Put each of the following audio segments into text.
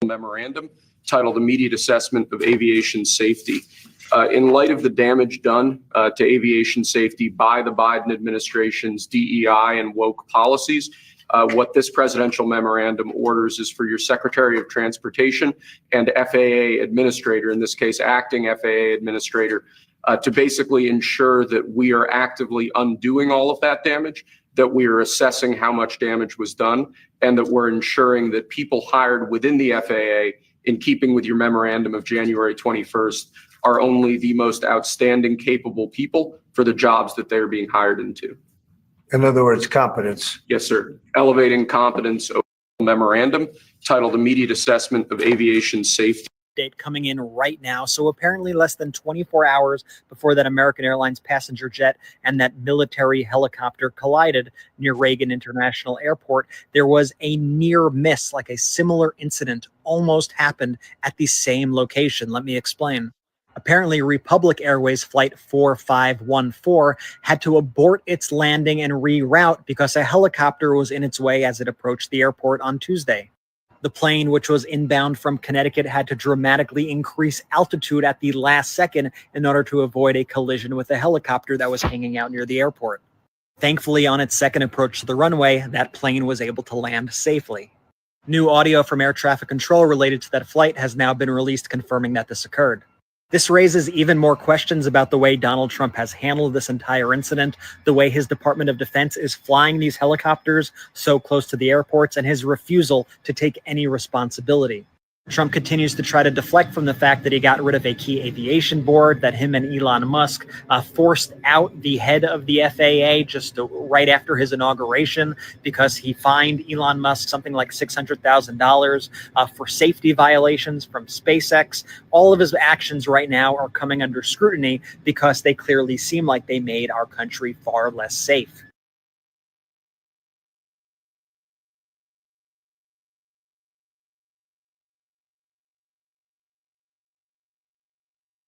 memorandum titled Immediate Assessment of Aviation Safety. In light of the damage done to aviation safety by the Biden administration's DEI and woke policies, what this presidential memorandum orders is for your Secretary of Transportation and FAA administrator, in this case, acting FAA administrator, to basically ensure that we are actively undoing all of that damage, that we are assessing how much damage was done, and that we're ensuring that people hired within the FAA, in keeping with your memorandum of January 21st, are only the most outstanding, capable people for the jobs that they're being hired into. In other words, competence. Yes, sir. Elevating competence memorandum titled Immediate Assessment of Aviation Safety. Date coming in right now. So apparently less than 24 hours before that American Airlines passenger jet and that military helicopter collided near Reagan International Airport, there was a near miss, like a similar incident almost happened at the same location. Let me explain. Apparently, Republic Airways Flight 4514 had to abort its landing and reroute because a helicopter was in its way as it approached the airport on Tuesday. The plane, which was inbound from Connecticut, had to dramatically increase altitude at the last second in order to avoid a collision with a helicopter that was hanging out near the airport. Thankfully, on its second approach to the runway, that plane was able to land safely. New audio from air traffic control related to that flight has now been released confirming that this occurred. This raises even more questions about the way Donald Trump has handled this entire incident, the way his Department of Defense is flying these helicopters so close to the airports, and his refusal to take any responsibility. Trump continues to try to deflect from the fact that he got rid of a key aviation board, that him and Elon Musk forced out the head of the FAA just right after his inauguration because he fined Elon Musk something like $600,000 for safety violations from SpaceX. All of his actions right now are coming under scrutiny because they clearly seem like they made our country far less safe.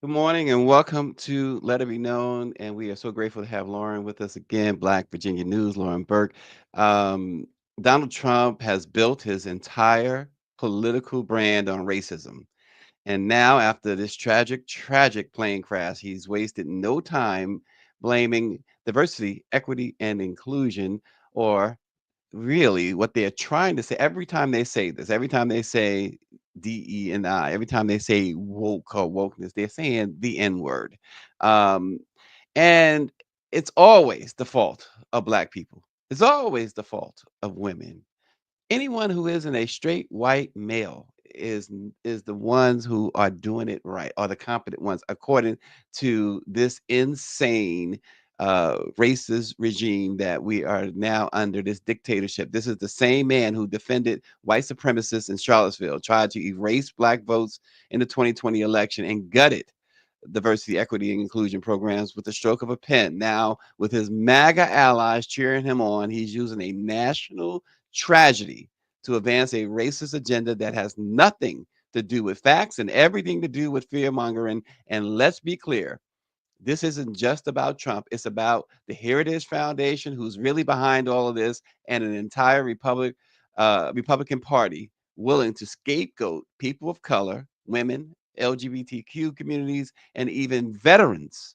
Good morning and welcome to Let It Be Known. And we are so grateful to have Lauren with us again, Black Virginia News, Lauren Burke. Donald Trump has built his entire political brand on racism. And now, after this tragic plane crash, he's wasted no time blaming diversity, equity, and inclusion, or really what they're trying to say. Every time they say this, every time they say DE&I, every time they say woke or wokeness, they're saying the N-word. And it's always the fault of Black people. It's always the fault of women. Anyone who isn't a straight white male is the ones who are doing it right, are the competent ones, according to this insane racist regime that we are now under, this dictatorship. This is the same man who defended white supremacists in Charlottesville, tried to erase Black votes in the 2020 election, and gutted diversity, equity, and inclusion programs with the stroke of a pen. Now, with his MAGA allies cheering him on, he's using a national tragedy to advance a racist agenda that has nothing to do with facts and everything to do with fear mongering. And let's be clear, this isn't just about Trump. It's about the Heritage Foundation, who's really behind all of this, and an entire Republican Party willing to scapegoat people of color, women, LGBTQ communities, and even veterans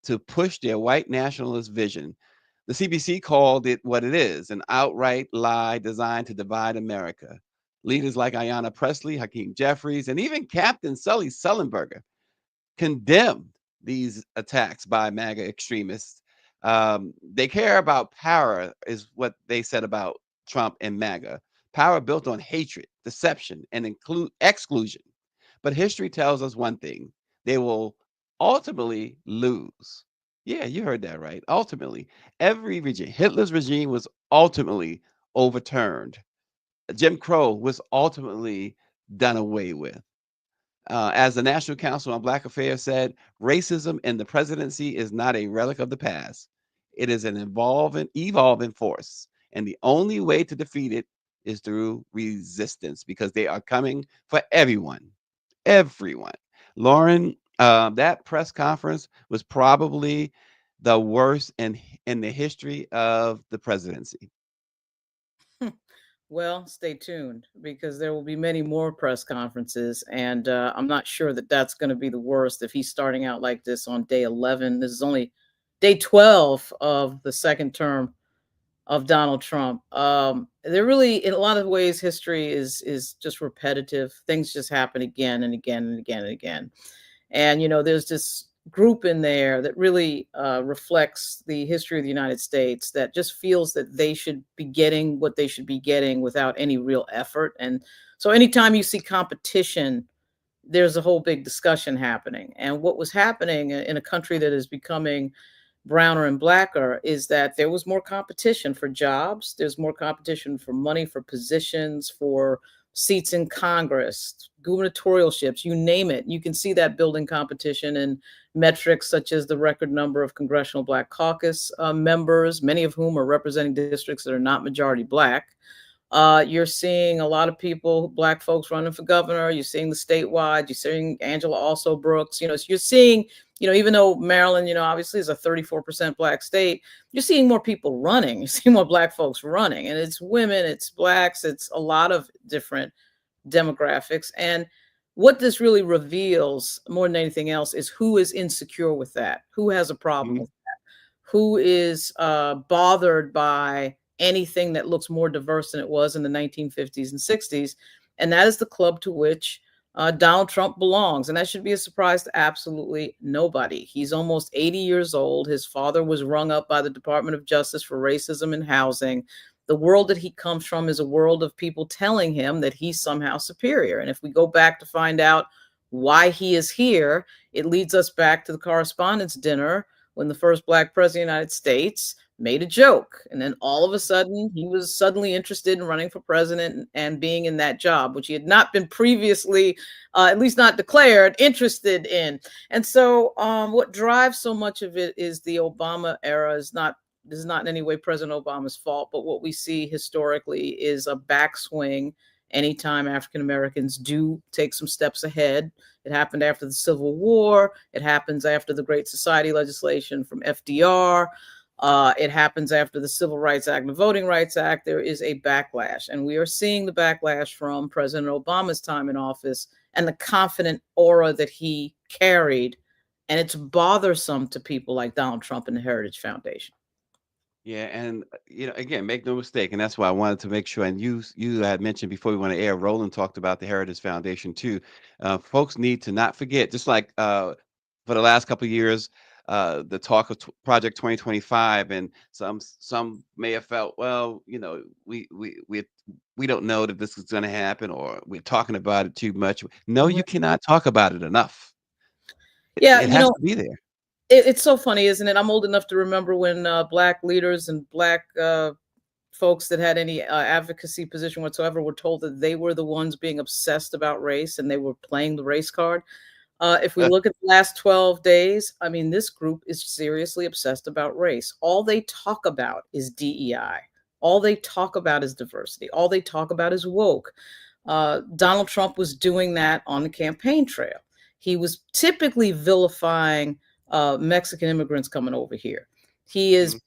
to push their white nationalist vision. The CBC called it what it is, an outright lie designed to divide America. Leaders like Ayanna Pressley, Hakeem Jeffries, and even Captain Sully Sullenberger condemned these attacks by MAGA extremists. They care about power, is what they said about Trump and MAGA. Power built on hatred, deception, and exclusion. But history tells us one thing: they will ultimately lose. Yeah, you heard that right. Ultimately, every regime, Hitler's regime was ultimately overturned. Jim Crow was ultimately done away with. As the National Council on Black Affairs said, racism in the presidency is not a relic of the past. It is an evolving force. And the only way to defeat it is through resistance, because they are coming for everyone. Everyone. Lauren, that press conference was probably the worst in the history of the presidency. Well, stay tuned because there will be many more press conferences, and I'm not sure that that's going to be the worst if he's starting out like this on day 11. This is only day 12 of the second term of Donald Trump. They're really, in a lot of ways, history is just repetitive. Things just happen again and again and again and again. And there's this group in there that really reflects the history of the United States that just feels that they should be getting what they should be getting without any real effort. And so, anytime you see competition, there's a whole big discussion happening. And what was happening in a country that is becoming browner and blacker is that there was more competition for jobs. There's more competition for money, for positions, for seats in Congress, gubernatorialships, you name it. You can see that building competition in metrics such as the record number of Congressional Black Caucus members, many of whom are representing districts that are not majority Black. You're seeing a lot of people, Black folks running for governor. You're seeing the statewide. You're seeing Angela also Brooks. So you're seeing, even though Maryland, obviously is a 34% Black state, you're seeing more people running. You see more Black folks running, and it's women, it's Blacks, it's a lot of different demographics. And what this really reveals more than anything else is who is insecure with that, who has a problem with that, who is bothered by anything that looks more diverse than it was in the 1950s and 60s. And that is the club to which Donald Trump belongs. And that should be a surprise to absolutely nobody. He's almost 80 years old. His father was rung up by the Department of Justice for racism in housing. The world that he comes from is a world of people telling him that he's somehow superior. And if we go back to find out why he is here, it leads us back to the Correspondents' Dinner when the first Black president of the United States made a joke. And then all of a sudden, he was suddenly interested in running for president and being in that job, which he had not been previously, at least not declared, interested in. And so what drives so much of it is the Obama era is not in any way President Obama's fault, but what we see historically is a backswing anytime African Americans do take some steps ahead. It happened after the Civil War. It happens after the Great Society legislation from FDR. It happens after the Civil Rights Act and the Voting Rights Act. There is a backlash, and we are seeing the backlash from President Obama's time in office and the confident aura that he carried. And it's bothersome to people like Donald Trump and the Heritage Foundation. Yeah, and again, make no mistake, and that's why I wanted to make sure. And you had mentioned before we went to air, Roland talked about the Heritage Foundation too. Folks need to not forget, just like for the last couple of years, the talk of Project 2025, and some may have felt, well, we don't know that this is going to happen, or we're talking about it too much. No, you cannot talk about it enough. Yeah, it has to be there. It's so funny, isn't it? I'm old enough to remember when Black leaders and Black folks that had any advocacy position whatsoever were told that they were the ones being obsessed about race and they were playing the race card. If we look at the last 12 days, I mean, this group is seriously obsessed about race. All they talk about is DEI. All they talk about is diversity. All they talk about is woke. Donald Trump was doing that on the campaign trail. He was typically vilifying Mexican immigrants coming over here. He's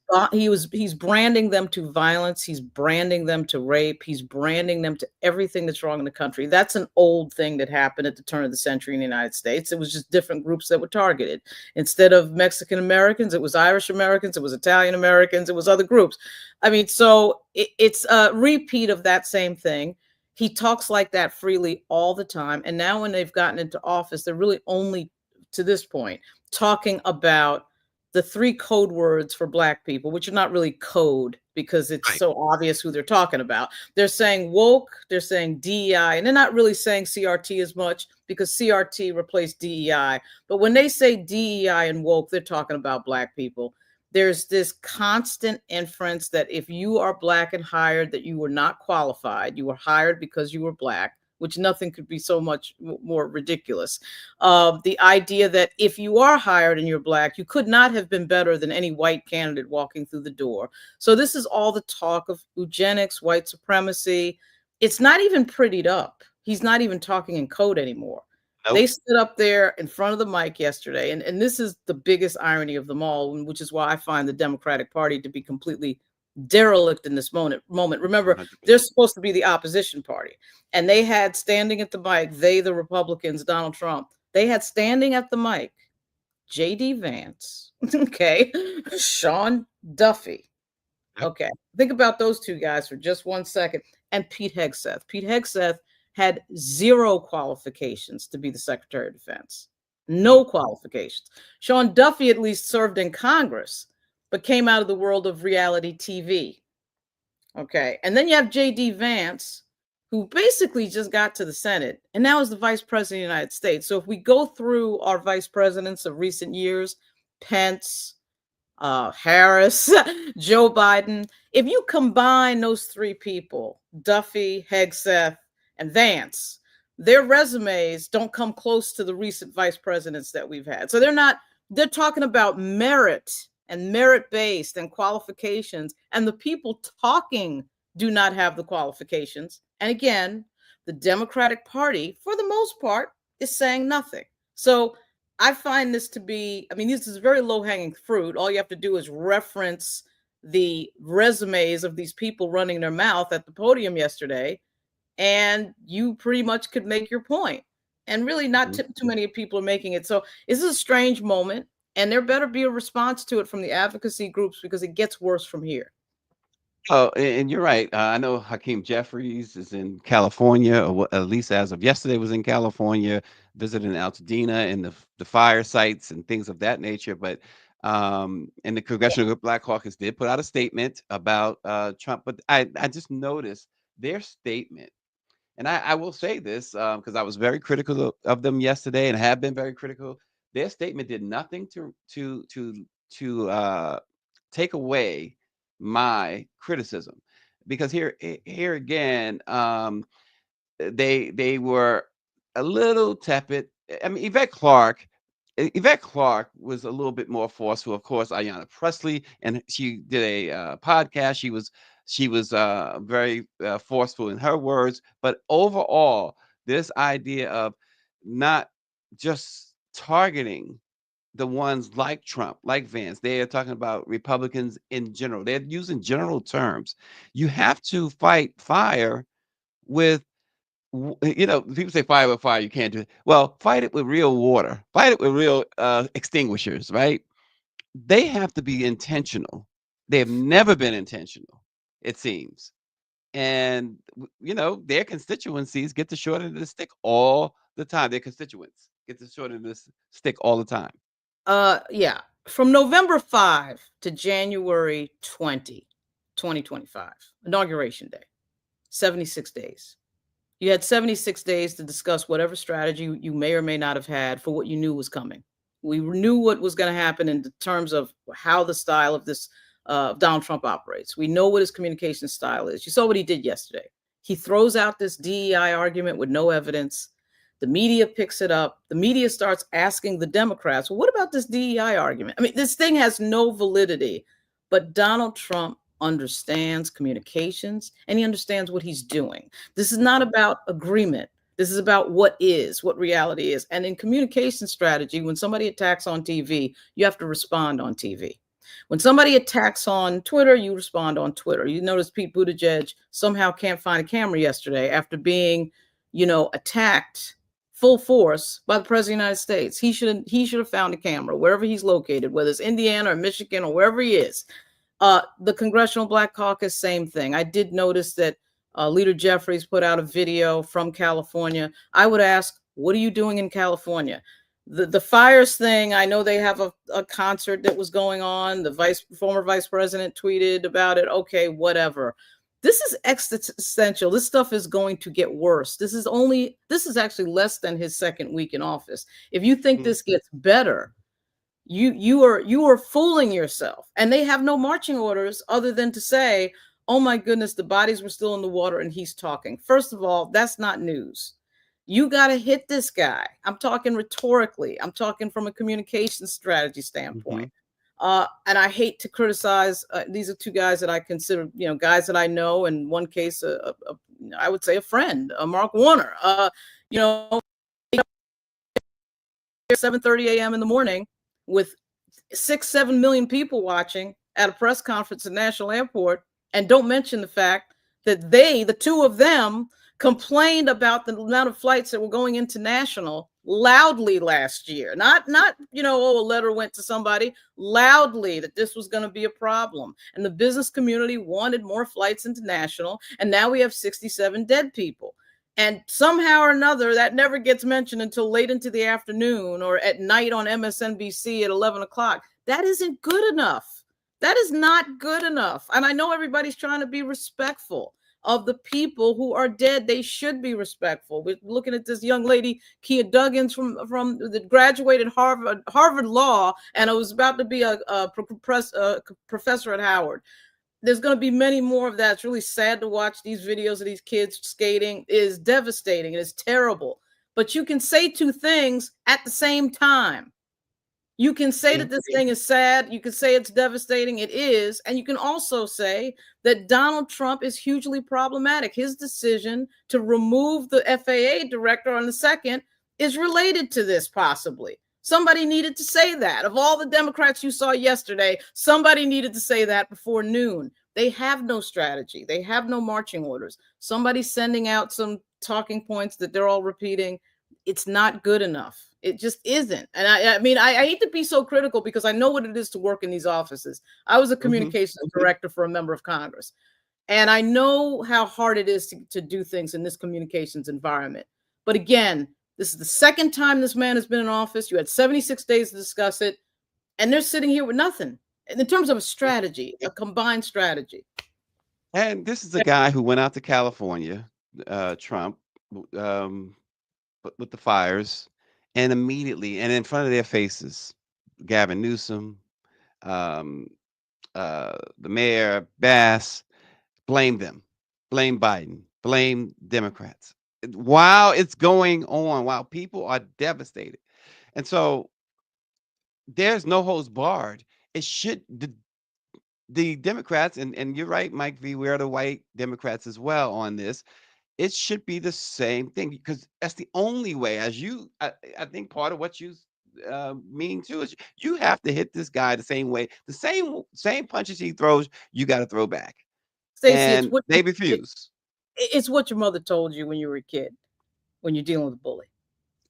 branding them to violence. He's branding them to rape. He's branding them to everything that's wrong in the country. That's an old thing that happened at the turn of the century in the United States. It was just different groups that were targeted. Instead of Mexican Americans, it was Irish Americans, it was Italian Americans, it was other groups. I mean, so it's a repeat of that same thing. He talks like that freely all the time. And now when they've gotten into office, they're really only, to this point, talking about the 3 code words for Black people, which are not really code because it's so obvious who they're talking about. They're saying woke, they're saying DEI, and they're not really saying CRT as much because CRT replaced DEI. But when they say DEI and woke, they're talking about Black people. There's this constant inference that if you are Black and hired, that you were not qualified. You were hired because you were Black, which nothing could be so much more ridiculous. The idea that if you are hired and you're Black, you could not have been better than any white candidate walking through the door. So this is all the talk of eugenics, white supremacy. It's not even prettied up. He's not even talking in code anymore. Nope. They stood up there in front of the mic yesterday, and this is the biggest irony of them all, which is why I find the Democratic Party to be completely derelict in this moment. Remember, 100%. they're supposed to be the opposition party. And they had standing at the mic, the Republicans, Donald Trump, they had standing at the mic, J.D. Vance, okay, Sean Duffy. Okay, think about those two guys for just 1 second. And Pete Hegseth. Pete Hegseth had 0 qualifications to be the Secretary of Defense. No qualifications. Sean Duffy at least served in Congress, but came out of the world of reality TV. Okay, and then you have J.D. Vance, who basically just got to the Senate and now is the Vice President of the United States. So if we go through our vice presidents of recent years, Pence, Harris, Joe Biden, if you combine those 3 people, Duffy, Hegseth, and Vance, their resumes don't come close to the recent vice presidents that we've had. So they're talking about merit and merit-based and qualifications, and the people talking do not have the qualifications. And again, the Democratic Party, for the most part, is saying nothing. So I find this to be, I mean, this is very low-hanging fruit. All you have to do is reference the resumes of these people running their mouth at the podium yesterday, and you pretty much could make your point. And really not too many people are making it. So this is a strange moment, and there better be a response to it from the advocacy groups, because it gets worse from here. Oh, and you're right. I know Hakeem Jeffries is in California, or at least as of yesterday was in California, visiting Altadena and the fire sites and things of that nature. But and the Congressional Group Black Caucus did put out a statement about Trump. But I just noticed their statement, and I will say this because I was very critical of them yesterday and have been very critical. Their statement did nothing to take away my criticism, because here again, they were a little tepid. I mean, Yvette Clarke was a little bit more forceful. Of course, Ayanna Pressley, and she did a podcast. She was very forceful in her words. But overall, this idea of not just targeting the ones like Trump, like Vance, they are talking about Republicans in general. They're using general terms. You have to fight fire with, people say fire with fire, you can't do it. Well, fight it with real water, fight it with real extinguishers, right? They have to be intentional. They have never been intentional, it seems. And, their constituencies get the short end of the stick all the time. Their constituents get the short end of the stick all the time. Yeah, from November 5 to January 2025, Inauguration Day, 76 days. You had 76 days to discuss whatever strategy you may or may not have had for what you knew was coming. We knew what was going to happen in terms of how the style of this Donald Trump operates. We know what his communication style is. You saw what he did yesterday. He throws out this DEI argument with no evidence. The media picks it up. The media starts asking the Democrats, well, what about this DEI argument? I mean, this thing has no validity, but Donald Trump understands communications and he understands what he's doing. This is not about agreement. This is about what reality is. And in communication strategy, when somebody attacks on TV, you have to respond on TV. When somebody attacks on Twitter, you respond on Twitter. You notice Pete Buttigieg somehow can't find a camera yesterday after being, attacked full force by the President of the United States. He should have found a camera wherever he's located, whether it's Indiana or Michigan or wherever he is. The Congressional Black Caucus, same thing. I did notice that Leader Jeffries put out a video from California. I would ask, what are you doing in California? The fires thing, I know they have a concert that was going on. The former vice president tweeted about it. Okay, whatever. This is existential. This stuff is going to get worse. This is actually less than his second week in office. If you think this gets better, you are fooling yourself. And they have no marching orders other than to say, oh my goodness, the bodies were still in the water and he's talking. First of all, that's not news. You got to hit this guy. I'm talking rhetorically. I'm talking from a communication strategy standpoint. And I hate to criticize. These are two guys that I consider, guys that I know. In one case, I would say a friend, Mark Warner. 7:30 a.m. in the morning with 6-7 million people watching at a press conference at National Airport. And don't mention the fact that the two of them, complained about the amount of flights that were going international loudly last year. Not, oh, a letter went to somebody, loudly, that this was going to be a problem. And the business community wanted more flights international. And now we have 67 dead people. And somehow or another, that never gets mentioned until late into the afternoon or at night on MSNBC at 11 o'clock. That isn't good enough. That is not good enough. And I know everybody's trying to be respectful of the people who are dead. They should be respectful. We're looking at this young lady, Kia Duggins, from the graduated Harvard Law, and was about to be a professor at Howard. There's going to be many more of that. It's really sad to watch these videos of these kids skating. It is devastating. It is terrible. But you can say two things at the same time. You can say that this thing is sad. You can say it's devastating. It is. And you can also say that Donald Trump is hugely problematic. His decision to remove the FAA director on the 2nd is related to this, possibly. Somebody needed to say that. Of all the Democrats you saw yesterday, somebody needed to say that before noon. They have no strategy. They have no marching orders. Somebody's sending out some talking points that they're all repeating. It's not good enough. It just isn't. And I mean, I hate to be so critical because I know what it is to work in these offices. I was a communications director for a member of Congress, and I know how hard it is to do things in this communications environment. But again, this is the second time this man has been in office. You had 76 days to discuss it, and they're sitting here with nothing in terms of a strategy, a combined strategy. And this is a guy who went out to California, Trump, with the fires, and immediately, and in front of their faces, Gavin Newsom, the mayor, Bass, blame them, blame Biden, blame Democrats. While it's going on, while people are devastated. And so there's no holds barred. It should, the Democrats, and you're right, Mike V, we're the white Democrats as well on this. It should be the same thing, because that's the only way. As you, I think part of what you mean too is you have to hit this guy the same way, the same punches he throws, you got to throw back. Stacey, And they refuse. It's what your mother told you when you were a kid, when you're dealing with a bully.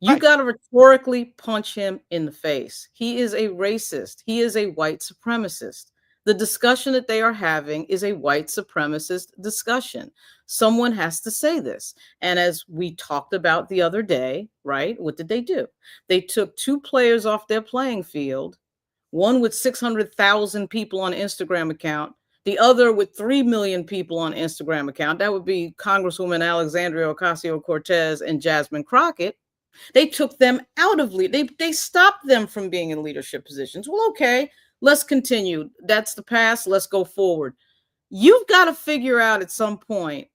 You Right. got to rhetorically punch him in the face. He is a racist. He is a white supremacist. The discussion that they are having is a white supremacist discussion. Someone has to say this. And as we talked about the other day, right, what did they do? They took two players off their playing field, one with 600,000 people on Instagram account, the other with 3 million people on Instagram account. That would be Congresswoman Alexandria Ocasio-Cortez and Jasmine Crockett. They took them out of they stopped them from being in leadership positions. Well, okay, let's continue. That's the past. Let's go forward. You've got to figure out at some point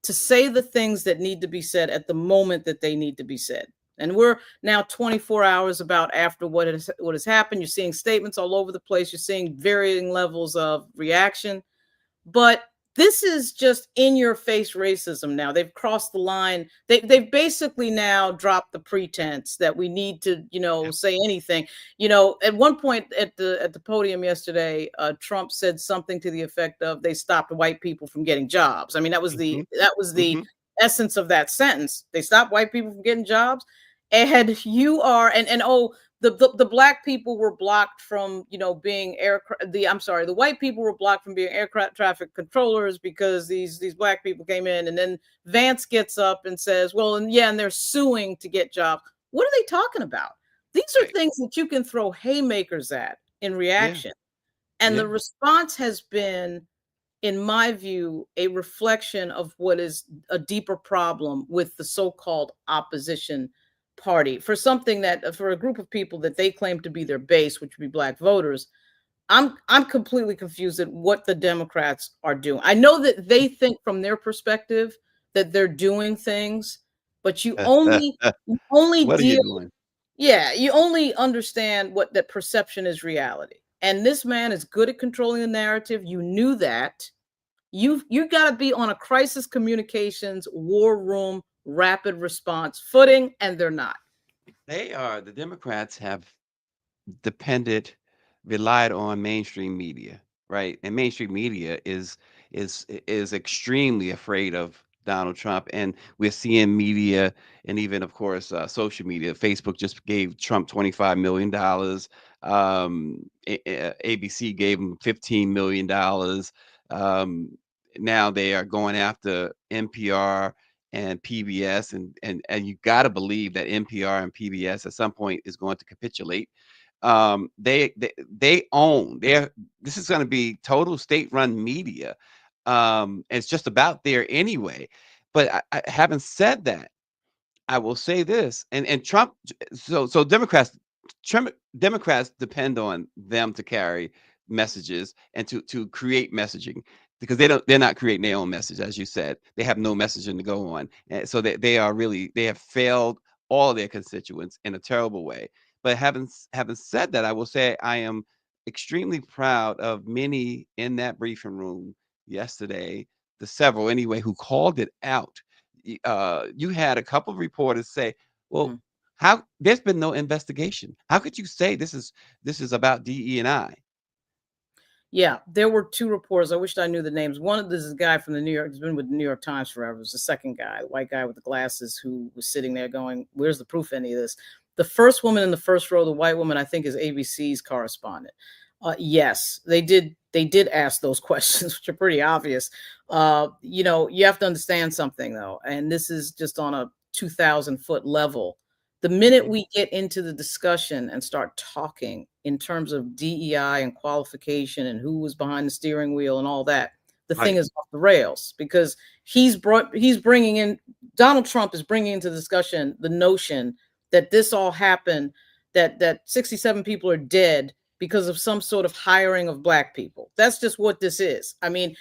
to say the things that need to be said at the moment that they need to be said. And we're now 24 hours about after what has happened. You're seeing statements all over the place. You're seeing varying levels of reaction. But this is just in-your-face racism now. They've crossed the line. They've basically now dropped the pretense that we need to, say anything. At one point at the podium yesterday, Trump said something to the effect of, "They stopped white people from getting jobs." I mean, that was the essence of that sentence. They stopped white people from getting jobs, and you are the black people were blocked from, being the white people were blocked from being air traffic controllers because these black people came in. And then Vance gets up and says, well, and they're suing to get jobs. What are they talking about? These are things that you can throw haymakers at in reaction. And the response has been, in my view, a reflection of what is a deeper problem with the so-called opposition party. For a group of people that they claim to be their base, which would be black voters, I'm completely confused at what the Democrats are doing. I know that they think from their perspective that they're doing things, but you only What are you deal. doing? Yeah, you only understand what that perception is reality. And this man is good at controlling the narrative. You knew that. You got to be on a crisis communications war room rapid response footing, and they're not. The Democrats have relied on mainstream media right? And mainstream media is extremely afraid of Donald Trump, and we're seeing media and even, of course, social media. Facebook just gave Trump $25 million. ABC gave him $15 million. Um, Now they are going after NPR and PBS, and you got to believe that NPR and PBS at some point is going to capitulate. They own their. This is going to be total state-run media. It's just about there anyway. But having said that, I will say this, and Trump. So Democrats depend on them to carry messages and to create messaging, because they're not creating their own message, as you said. They have no messaging to go on, and so they have failed all their constituents in a terrible way. But having said that, I will say I am extremely proud of many in that briefing room yesterday, the several anyway, who called it out. You had a couple of reporters say, "Well, Mm. how there's been no investigation? How could you say this is about DE and I?" Yeah, there were two reporters. I wished I knew the names. One of this is a guy from the New York, has been with the New York Times forever. It's the second guy, the white guy with the glasses, who was sitting there going, "Where's the proof of any of this?" The first woman in the first row, the white woman, I think is ABC's correspondent. Yes, they did. They did ask those questions, which are pretty obvious. You have to understand something though, and this is just on a 2,000-foot level. The minute Mhm. we get into the discussion and start talking in terms of DEI and qualification and who was behind the steering wheel and all that, the thing Right. is off the rails, because he's bringing in, Donald Trump is bringing into the discussion the notion that this all happened, that 67 people are dead because of some sort of hiring of black people. That's just what this is. I mean,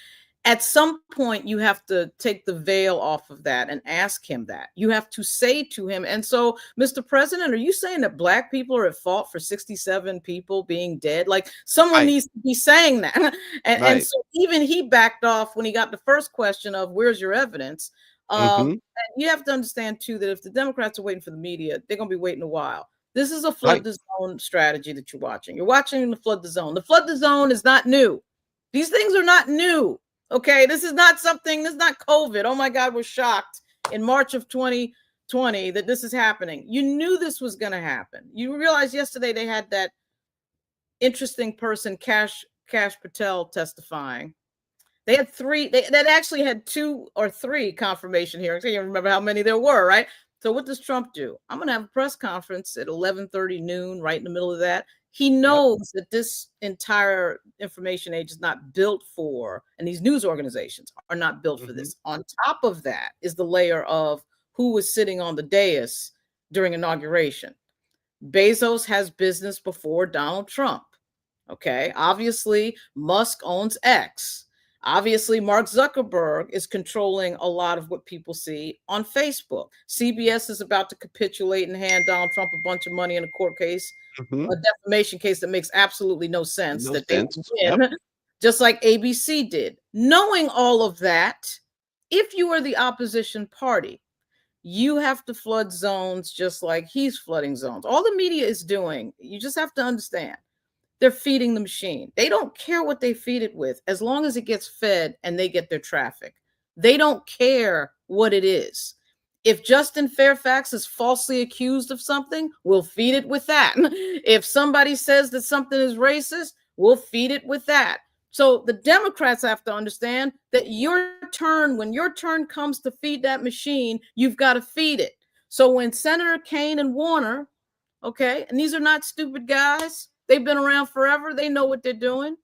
at some point you have to take the veil off of that and ask him that. You have to say to him, and so, Mr. President, are you saying that black people are at fault for 67 people being dead? Like, someone Right. needs to be saying that. And Right. so even he backed off when he got the first question of where's your evidence. Hmm. And you have to understand too that if the Democrats are waiting for the media, they're going to be waiting a while. This is a flood Right. the zone strategy that you're watching. You're watching the flood the zone. The flood the zone is not new. These things are not new. Okay, this is not something, this is not COVID. Oh my God, we're shocked in March of 2020 that this is happening. You knew this was going to happen. You realized yesterday they had that interesting person, Cash Patel, testifying. They had three, that actually had 2 or 3 confirmation hearings. I can't remember how many there were, right? So what does Trump do? I'm going to have a press conference at 11:30 noon, right in the middle of that. He Yep. knows that this entire information age is not built for, and these news organizations are not built for Hmm. this. On top of that is the layer of who was sitting on the dais during inauguration. Bezos has business before Donald Trump. Okay. Obviously, Musk owns X. Obviously, Mark Zuckerberg is controlling a lot of what people see on Facebook. CBS is about to capitulate and hand Donald Trump a bunch of money in a court case, Hmm. a defamation case that makes absolutely no sense No that they would sense. Yep. win, just like ABC did. Knowing all of that, if you are the opposition party, you have to flood zones just like he's flooding zones. All the media is doing, you just have to understand, they're feeding the machine. They don't care what they feed it with as long as it gets fed and they get their traffic. They don't care what it is. If Justin Fairfax is falsely accused of something, we'll feed it with that. If somebody says that something is racist, we'll feed it with that. So the Democrats have to understand that when your turn comes to feed that machine, you've got to feed it. So when Senator Kane and Warner, okay, and these are not stupid guys, they've been around forever, they know what they're doing.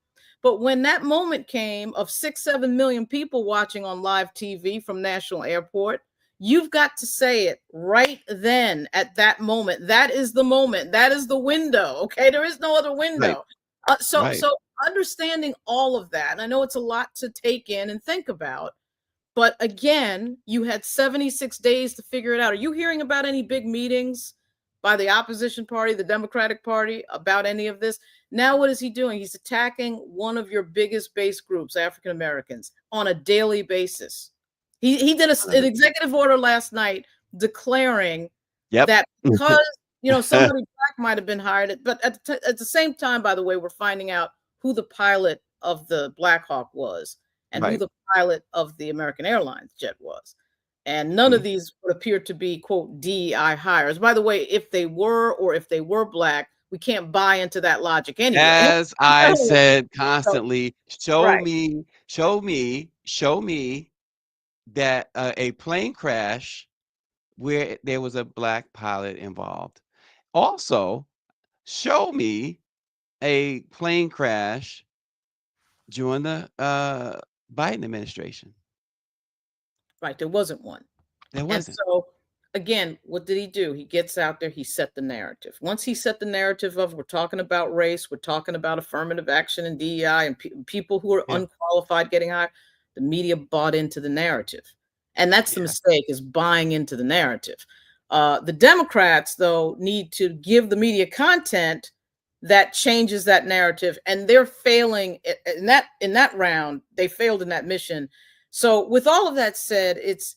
But when that moment came of 6-7 million people watching on live TV from National Airport, you've got to say it right then at that moment. That is the moment. That is the window. Okay, there is no other Right. window. So Right. understanding all of that, and I know it's a lot to take in and think about, but again, you had 76 days to figure it out. Are you hearing about any big meetings by the opposition party, the Democratic Party, about any of this? Now, what is he doing? He's attacking one of your biggest base groups, African Americans, on a daily basis. He did an executive order last night declaring Yep. that because somebody black might have been hired, but at the same time, by the way, we're finding out who the pilot of the Black Hawk was and who Right. the pilot of the American Airlines jet was. And none of these would appear to be, quote, DEI hires. By the way, if they were, or if they were Black, we can't buy into that logic anyway. As I said So, constantly, show right. me, show me, show me that a plane crash where there was a Black pilot involved. Also, show me a plane crash during the Biden administration. Right. There wasn't one. There And wasn't. so, again, what did he do? He gets out there, he set the narrative. Once he set the narrative of, we're talking about race, we're talking about affirmative action and DEI and people who are Yeah. unqualified getting hired, the media bought into the narrative. And that's the Yeah. mistake, is buying into the narrative. The Democrats, though, need to give the media content that changes that narrative, and they're failing in that round. They failed in that mission. So, with all of that said, it's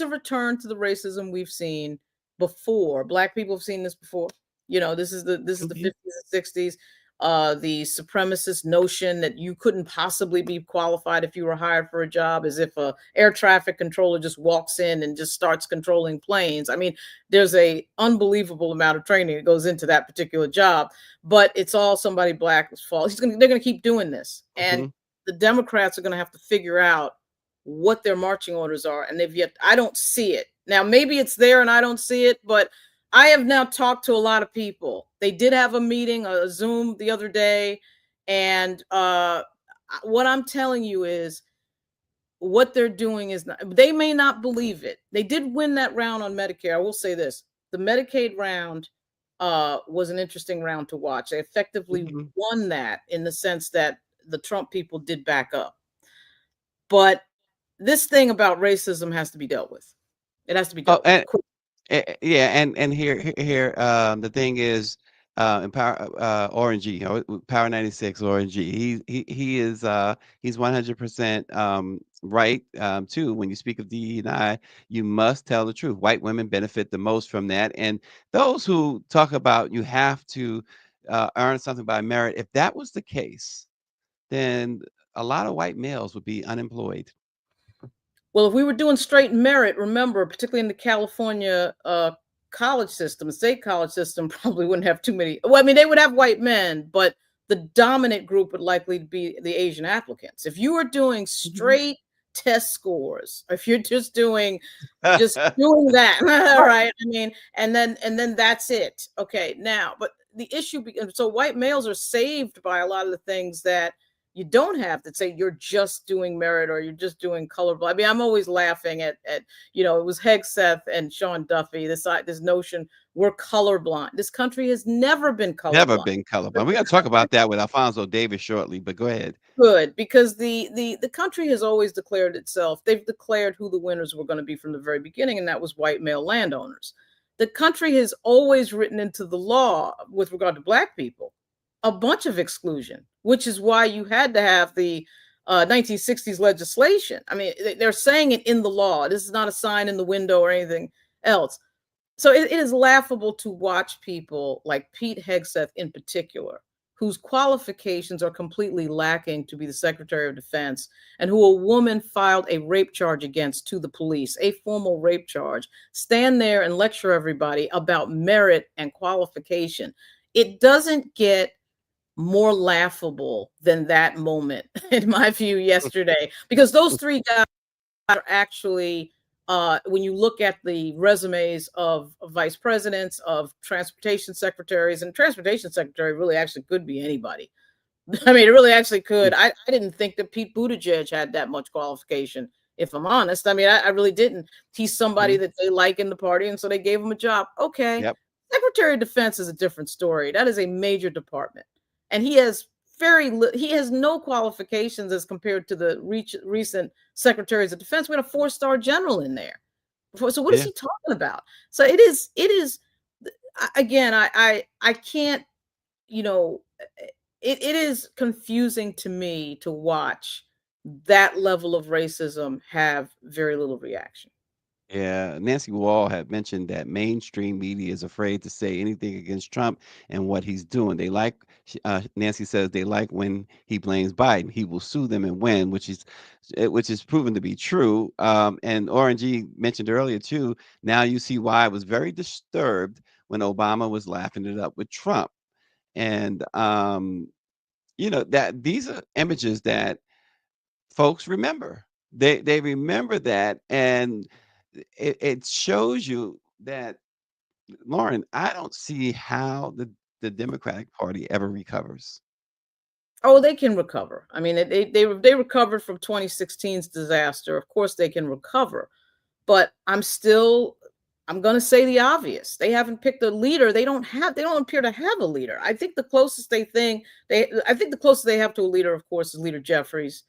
a return to the racism we've seen before. Black people have seen this before. You know, this is the 50s and 60s. The supremacist notion that you couldn't possibly be qualified if you were hired for a job, as if a air traffic controller just walks in and just starts controlling planes. I mean, there's a unbelievable amount of training that goes into that particular job, but it's all somebody Black's fault. They're gonna keep doing this, and the Democrats are gonna have to figure out what their marching orders are, and they've yet. I don't see it now. Maybe it's there and I don't see it, but I have now talked to a lot of people. They did have a meeting, a Zoom the other day, and what I'm telling you is what they're doing is not. They may not believe it. They did win that round on Medicare. I will say this: the Medicaid round was an interesting round to watch. They effectively won that in the sense that the Trump people did back up, but this thing about racism has to be dealt with. It has to be Oh, dealt with. yeah, and here, the thing is, in Orangey, Power 96, Orangey, he is he's 100% right too. When you speak of DE&I, you must tell the truth. White women benefit the most from that, and those who talk about you have to earn something by merit, if that was the case, then a lot of white males would be unemployed. Well, if we were doing straight merit, remember, particularly in the California college system, state college system, probably wouldn't have too many. Well, I mean, they would have white men, but the dominant group would likely be the Asian applicants. If you were doing straight test scores, if you're just doing that, right? I mean, and then that's it. Okay, now, but the issue, so white males are saved by a lot of the things that you don't have to say you're just doing merit or you're just doing colorblind. I mean, I'm always laughing at it was Hegseth and Sean Duffy, this notion we're colorblind. This country has never been colorblind. Never been colorblind. We're going to talk about that with Alfonso Davis shortly, but go ahead. Good, because the country has always declared itself. They've declared who the winners were going to be from the very beginning, and that was white male landowners. The country has always written into the law with regard to Black people a bunch of exclusion, which is why you had to have the 1960s legislation. I mean, they're saying it in the law. This is not a sign in the window or anything else. So it is laughable to watch people like Pete Hegseth in particular, whose qualifications are completely lacking to be the Secretary of Defense, and who a woman filed a rape charge against to the police, a formal rape charge, stand there and lecture everybody about merit and qualification. It doesn't get more laughable than that moment, in my view, yesterday, because those three guys are actually, when you look at the resumes of vice presidents, of transportation secretaries, and transportation secretary really actually could be anybody. I mean, it really actually could. I didn't think that Pete Buttigieg had that much qualification, if I'm honest. I mean, I really didn't. He's somebody that they like in the party, and so they gave him a job. Okay. Yep. Secretary of Defense is a different story. That is a major department. And he has no qualifications as compared to the recent secretaries of defense. We had a 4-star general in there. So what is he talking about? So it is again, I can't, it is confusing to me to watch that level of racism have very little reaction. Yeah, Nancy Wall had mentioned that mainstream media is afraid to say anything against Trump and what he's doing. They like, Nancy says they like when he blames Biden. He will sue them and win, which is proven to be true. And RNG mentioned earlier too. Now you see why I was very disturbed when Obama was laughing it up with Trump. And that these are images that folks remember. They remember that, and it shows you that, Lauren, I don't see how the Democratic Party ever recovers. Oh, they can recover. I mean, they recovered from 2016's disaster. Of course, they can recover, but I'm going to say the obvious. They haven't picked a leader. They don't appear to have a leader. I think the closest they have to a leader, of course, is Leader Jeffries.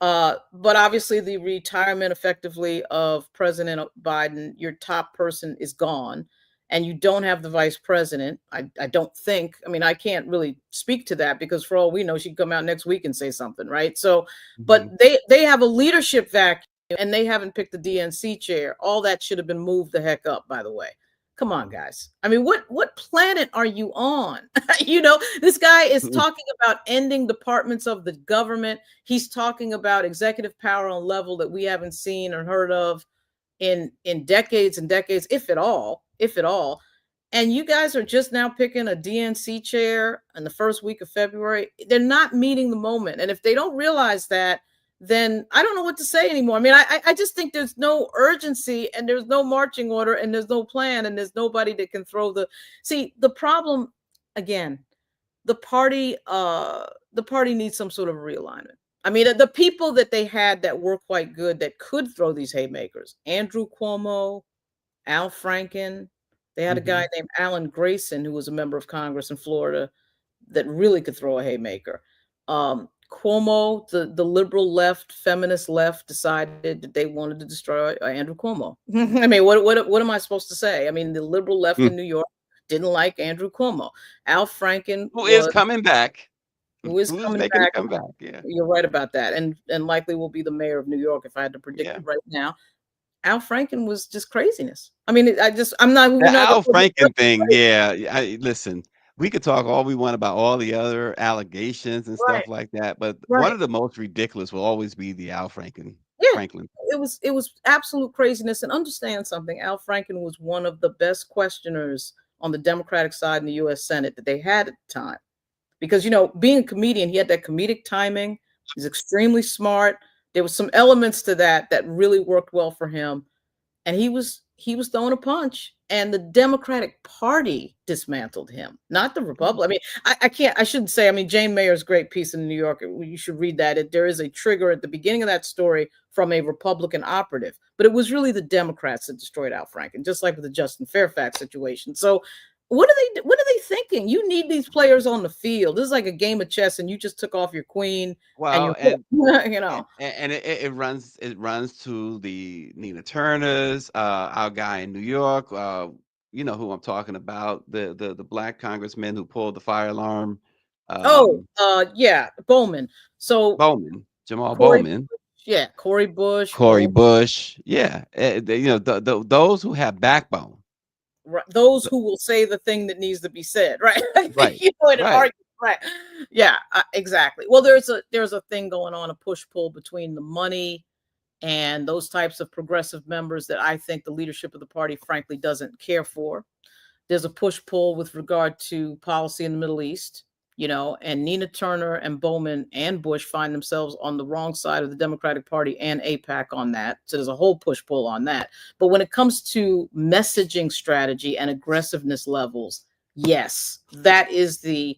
But obviously, the retirement effectively of President Biden, your top person is gone, and you don't have the vice president. I don't think. I mean, I can't really speak to that because for all we know, she could come out next week and say something, right? So, but Mhm. they have a leadership vacuum, and they haven't picked the DNC chair. All that should have been moved the heck up, by the way. Come on, guys. I mean, what planet are you on? This guy is talking about ending departments of the government. He's talking about executive power on a level that we haven't seen or heard of in decades and decades, if at all, if at all. And you guys are just now picking a DNC chair in the first week of February. They're not meeting the moment. And if they don't realize that, then I don't know what to say anymore. I mean, I just think there's no urgency and there's no marching order and there's no plan and there's nobody that can see the problem again. The party needs some sort of realignment. I mean, the people that they had that were quite good that could throw these haymakers, Andrew Cuomo, Al Franken. They had a guy Mhm. named Alan Grayson who was a member of Congress in Florida that really could throw a haymaker. Cuomo, the liberal left, feminist left, decided that they wanted to destroy Andrew Cuomo. I mean, what am I supposed to say? I mean, the liberal left in Mm. New York didn't like Andrew Cuomo. Al Franken Who is coming back? who is Who's coming making a back. comeback? Yeah, You're right about that, and likely will be the mayor of New York if I had to predict yeah. it right now. Al Franken was just craziness. I mean, I'm not. The We're not Al going to. Franken thing, yeah. Listen, we could talk all we want about all the other allegations and Right, stuff like that, but one right. of the most ridiculous will always be the Yeah, Franklin. it was absolute craziness. And understand something, Al Franken was one of the best questioners on the Democratic side in the U.S. Senate that they had at the time. Because being a comedian, he had that comedic timing. He's extremely smart. There was some elements to that really worked well for him, and he was throwing a punch, and the Democratic Party dismantled him, not the Republic. I mean, I shouldn't say. I mean, Jane Mayer's great piece in the New Yorker. You should read that. There is a trigger at the beginning of that story from a Republican operative, but it was really the Democrats that destroyed Al Franken, just like with the Justin Fairfax situation. So. What are they thinking? You need these players on the field. This is like a game of chess, and you just took off your queen and Well, your and you A- know. and it runs to the Nina Turners, our guy in New York. You know who I'm talking about, the black congressman who pulled the fire alarm, Oh, um, yeah, Bowman. So Bowman, Jamal Corey, Bowman, yeah, Corey Bush, Corey Bowman, Bush. Yeah, those who have backbone. those Th- who will say the thing that needs to be said, right? Right, In an right. argument, right? Yeah, exactly. Well, there's a thing going on, a push pull between the money and those types of progressive members that I think the leadership of the party, frankly, doesn't care for. There's a push pull with regard to policy in the Middle East, and Nina Turner and Bowman and Bush find themselves on the wrong side of the Democratic Party and APAC on that. So there's a whole push pull on that. But when it comes to messaging strategy and aggressiveness levels, yes, that is the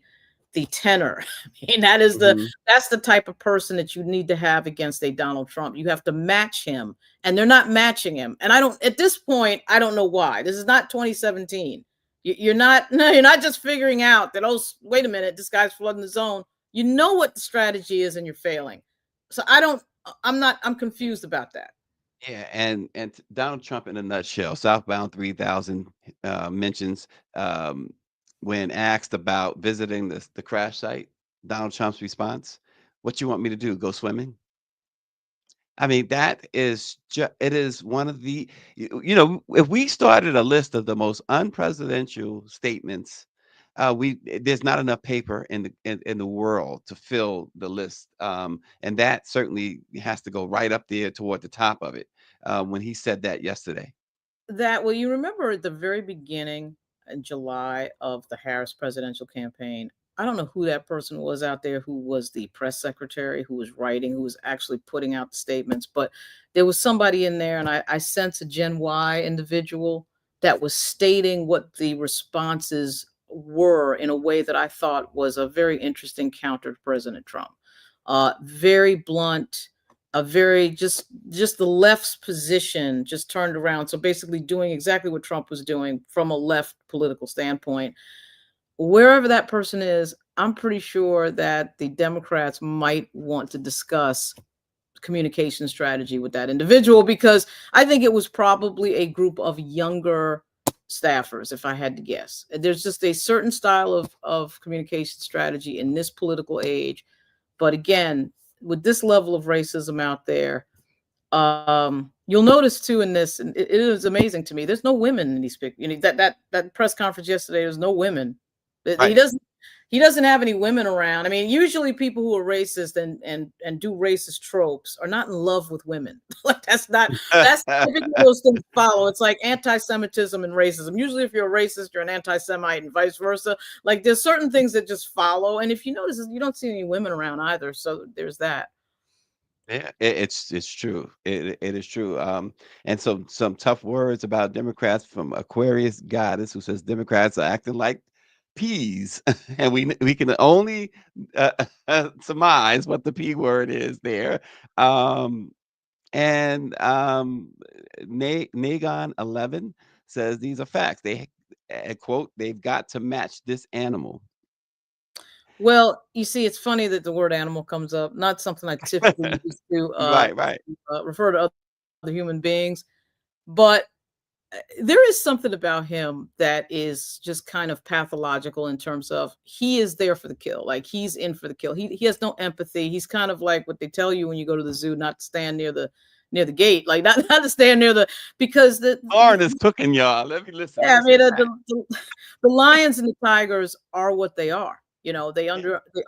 tenor. I mean, Mhm. that's the type of person that you need to have against a Donald Trump. You have to match him, and they're not matching him. And I don't at this point, I don't know why. This is not 2017. You're not no, you're not just figuring out that, oh, wait a minute, this guy's flooding the zone. You know what the strategy is, and you're failing. So I'm confused about that. Yeah, and Donald Trump in a nutshell, Southbound 3000 mentions, when asked about visiting the crash site, Donald Trump's response, "What you want me to do? Go swimming?" I mean, that is it is one of the, if we started a list of the most unpresidential statements, there's not enough paper in the world to fill the list. And that certainly has to go right up there toward the top of it, when he said that yesterday. Well, you remember at the very beginning in July of the Harris presidential campaign, I don't know who that person was out there who was the press secretary, who was writing, who was actually putting out the statements, but there was somebody in there, and I sense a Gen Y individual that was stating what the responses were in a way that I thought was a very interesting counter to President Trump. Very blunt, a very just the left's position just turned around. So basically doing exactly what Trump was doing from a left political standpoint. Wherever that person is, I'm pretty sure that the Democrats might want to discuss communication strategy with that individual, because I think it was probably a group of younger staffers, if I had to guess. There's just a certain style of communication strategy in this political age. But again, with this level of racism out there, you'll notice too in this, and it is amazing to me, there's no women in these pictures. That press conference yesterday, there's no women. He Right. doesn't have any women around. I mean, usually people who are racist and do racist tropes are not in love with women. Like that's typically those things follow. It's like anti-Semitism and racism. Usually if you're a racist, you're an anti-Semite and vice versa. Like there's certain things that just follow. And if you notice, you don't see any women around either. So there's that. Yeah, it's true. It is true. And some tough words about Democrats from Aquarius Goddess, who says Democrats are acting like peas, and we can only surmise what the P word is there. And Nagon 11 says these are facts. They quote, they've got to match this animal. Well, you see, it's funny that the word animal comes up, not something I typically use to Right. refer to other human beings, but there is something about him that is just kind of pathological in terms of he is there for the kill. Like he's in for the kill. He has no empathy. He's kind of like what they tell you when you go to the zoo, not to stand near the gate, like not to stand near because Lauren is cooking, y'all. Let me listen. yeah, I mean, Listen to the lions and the tigers are what they are. They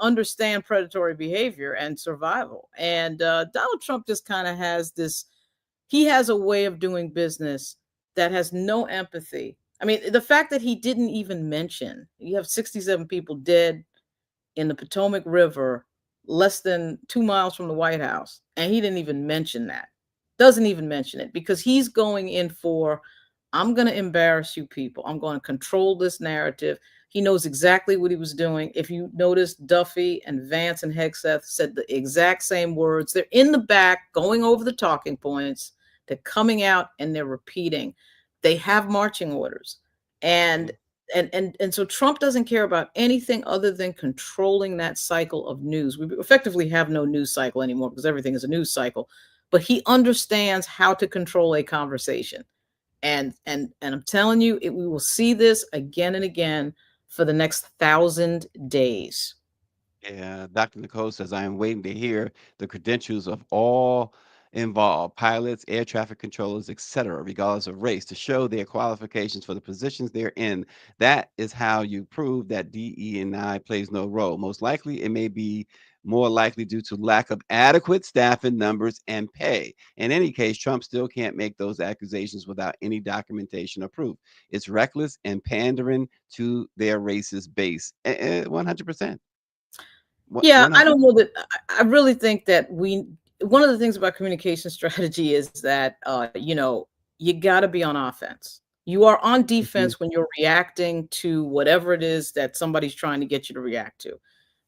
understand predatory behavior and survival. And Donald Trump just kind of has this. He has a way of doing business that has no empathy. I mean, the fact that he didn't even mention you have 67 people dead in the Potomac River, less than 2 miles from the White House, and he didn't even mention that. Doesn't even mention it because he's going in for, I'm going to embarrass you people. I'm going to control this narrative. He knows exactly what he was doing. If you notice, Duffy and Vance and Hegseth said the exact same words. They're in the back going over the talking points. They're coming out and they're repeating. They have marching orders. And so Trump doesn't care about anything other than controlling that cycle of news. We effectively have no news cycle anymore because everything is a news cycle. But he understands how to control a conversation. And I'm telling you, we will see this again and again for the next 1,000 days. Yeah, Dr. Nicole says, I am waiting to hear the credentials of all involved, pilots, air traffic controllers, etc., regardless of race, to show their qualifications for the positions they're in. That is how you prove that DE&I plays no role. Most likely, it may be more likely due to lack of adequate staffing numbers and pay. In any case, Trump still can't make those accusations without any documentation or proof. It's reckless and pandering to their racist base. 100%. Yeah, I don't know that. I really think that one of the things about communication strategy is that, you got to be on offense. You are on defense when you're reacting to whatever it is that somebody's trying to get you to react to.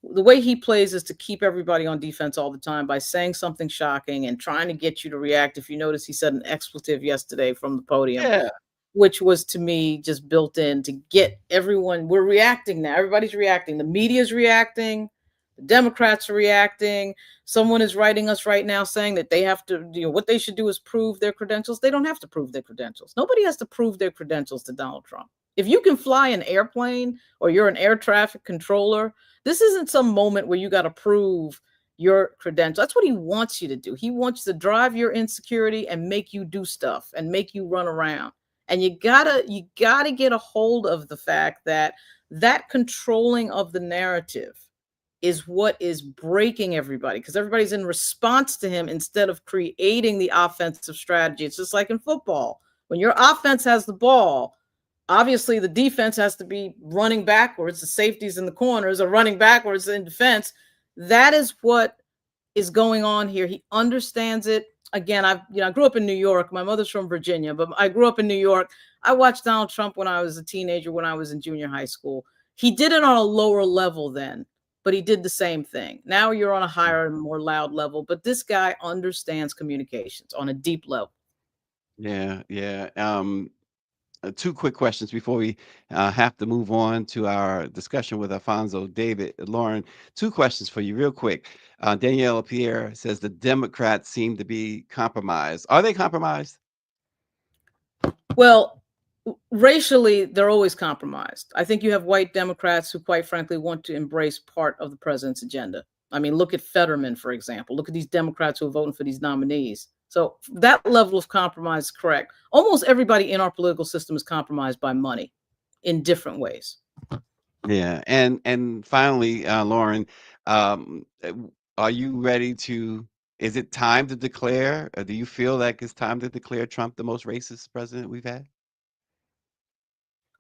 The way he plays is to keep everybody on defense all the time by saying something shocking and trying to get you to react. If you notice, he said an expletive yesterday from the podium. Yeah. Which was to me just built in to get everyone. We're reacting now. Everybody's reacting. The media's reacting. The Democrats are reacting. Someone is writing us right now saying that they have to, what they should do is prove their credentials. They don't have to prove their credentials. Nobody has to prove their credentials to Donald Trump. If you can fly an airplane or you're an air traffic controller, this isn't some moment where you got to prove your credentials. That's what he wants you to do. He wants to drive your insecurity and make you do stuff and make you run around. And you gotta get a hold of the fact that that controlling of the narrative is what is breaking everybody, because everybody's in response to him instead of creating the offensive strategy. It's just like in football. When your offense has the ball, obviously the defense has to be running backwards. The safeties in the corners are running backwards in defense. That is what is going on here. He understands it. Again, I grew up in New York. My mother's from Virginia, but I grew up in New York. I watched Donald Trump when I was a teenager, when I was in junior high school. He did it on a lower level then, but he did the same thing. Now you're on a higher and more loud level, but this guy understands communications on a deep level. Yeah, yeah. Two quick questions before we have to move on to our discussion with Alfonso David. Lauren, two questions for you real quick. Danielle Pierre says the Democrats seem to be compromised. Are they compromised? Well, racially, they're always compromised. I think you have white Democrats who, quite frankly, want to embrace part of the president's agenda. I mean, look at Fetterman, for example. Look at these Democrats who are voting for these nominees. So that level of compromise is correct. Almost everybody in our political system is compromised by money in different ways. Yeah. And finally, Lauren, are you ready to, is it time to declare, or do you feel like it's time to declare Trump the most racist president we've had?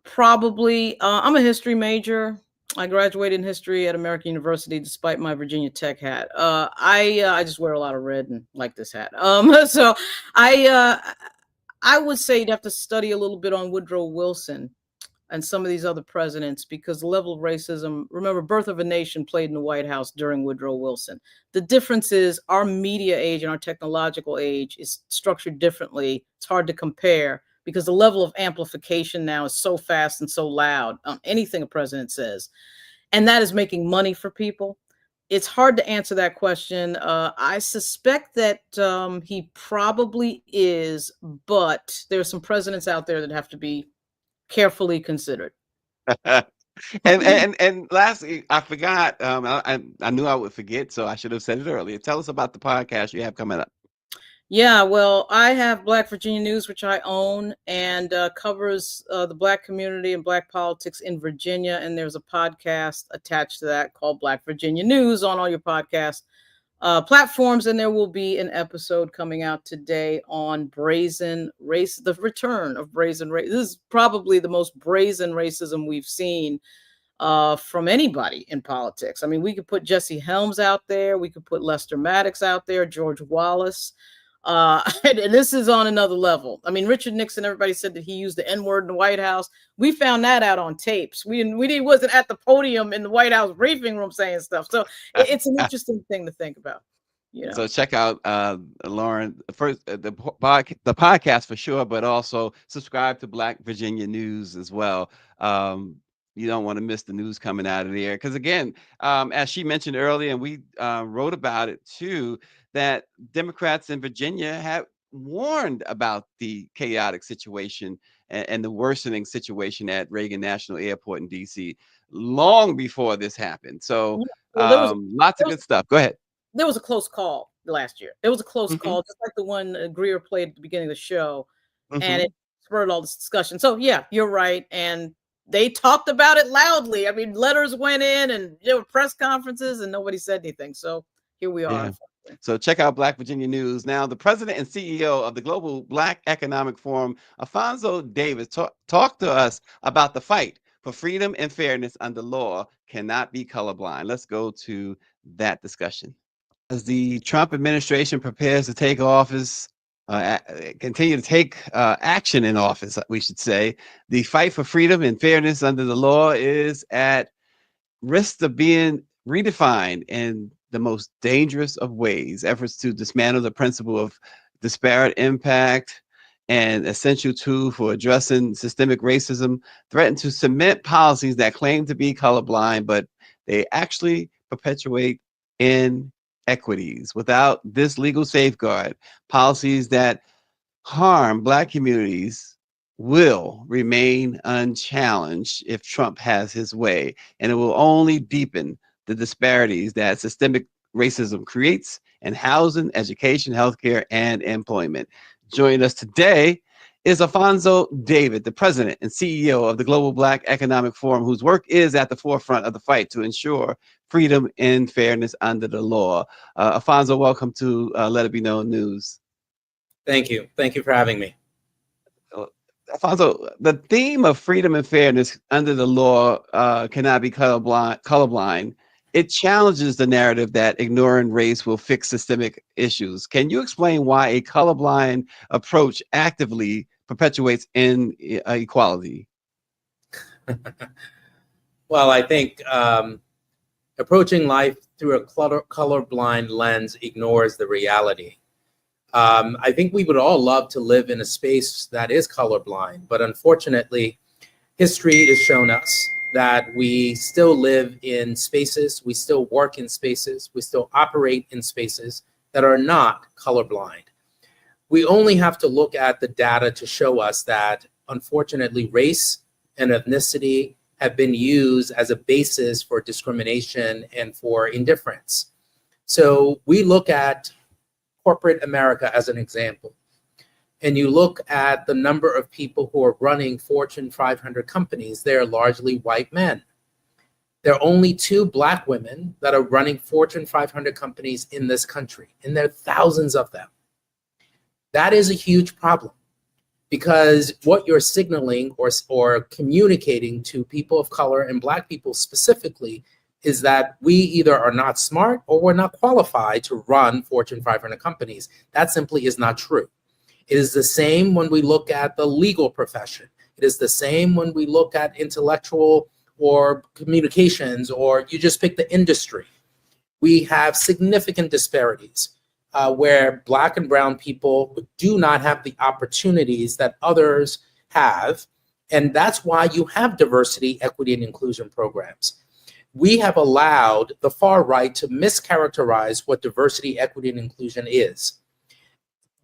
Probably. I'm a history major. I graduated in history at American University, despite my Virginia Tech hat. I just wear a lot of red and like this hat. So I would say you'd have to study a little bit on Woodrow Wilson and some of these other presidents, because the level of racism, remember, Birth of a Nation played in the White House during Woodrow Wilson. The difference is our media age and our technological age is structured differently. It's hard to compare, because the level of amplification now is so fast and so loud on anything a president says. And that is making money for people. It's hard to answer that question. I suspect that he probably is, but there are some presidents out there that have to be carefully considered. And lastly, I forgot, I knew I would forget, so I should have said it earlier. Tell us about the podcast you have coming up. Yeah, well, I have Black Virginia News, which I own, and covers the Black community and Black politics in Virginia. And there's a podcast attached to that called Black Virginia News on all your podcast platforms. And there will be an episode coming out today on brazen race, the return of brazen race. This is probably the most brazen racism we've seen from anybody in politics. I mean, we could put Jesse Helms out there. We could put Lester Maddox out there, George Wallace. And this is on another level. I mean, Richard Nixon, everybody said that he used the N-word in the White House. We found that out on tapes. We wasn't at the podium in the White House briefing room saying stuff. So it's an interesting thing to think about. You know? So check out Lauren, first the podcast for sure, but also subscribe to Black Virginia News as well. You don't want to miss the news coming out of there, because again, as she mentioned earlier, and we wrote about it too, that Democrats in Virginia have warned about the chaotic situation and the worsening situation at Reagan National Airport in DC long before this happened. So lots of good stuff. Go ahead. There was a close call last year. There was a close call, just like the one Greer played at the beginning of the show, and it spurred all this discussion. So yeah, you're right. And they talked about it loudly. I mean, letters went in and there were press conferences and nobody said anything. So here we are. Yeah. So check out Black Virginia News. Now, the president and CEO of the Global Black Economic Forum, Alfonso Davis, talked to us about the fight for freedom and fairness under law cannot be colorblind. Let's go to that discussion. As the Trump administration prepares to take office, continue to take action in office, we should say, the fight for freedom and fairness under the law is at risk of being redefined in the most dangerous of ways. Efforts to dismantle the principle of disparate impact, an essential tool for addressing systemic racism, threaten to cement policies that claim to be colorblind, but they actually perpetuate inequities. Without this legal safeguard, policies that harm Black communities will remain unchallenged if Trump has his way, and it will only deepen the disparities that systemic racism creates in housing, education, healthcare, and employment. Joining us today is Alfonso David, the president and CEO of the Global Black Economic Forum, whose work is at the forefront of the fight to ensure freedom and fairness under the law. Alfonso, welcome to Let It Be Known News. Thank you. Thank you for having me. Alfonso, the theme of freedom and fairness under the law cannot be colorblind. It challenges the narrative that ignoring race will fix systemic issues. Can you explain why a colorblind approach actively perpetuates inequality? Well, I think approaching life through a colorblind lens ignores the reality. I think we would all love to live in a space that is colorblind, but unfortunately, history has shown us that we still live in spaces, we still work in spaces, we still operate in spaces that are not colorblind. We only have to look at the data to show us that, unfortunately, race and ethnicity have been used as a basis for discrimination and for indifference. So we look at corporate America as an example, and you look at the number of people who are running Fortune 500 companies, they're largely white men. There are only 2 Black women that are running Fortune 500 companies in this country, and there are thousands of them. That is a huge problem, because what you're signaling or communicating to people of color and Black people specifically is that we either are not smart or we're not qualified to run Fortune 500 companies. That simply is not true. It is the same when we look at the legal profession. It is the same when we look at intellectual or communications, or you just pick the industry. We have significant disparities where Black and brown people do not have the opportunities that others have. And that's why you have diversity, equity, and inclusion programs. We have allowed the far right to mischaracterize what diversity, equity, and inclusion is.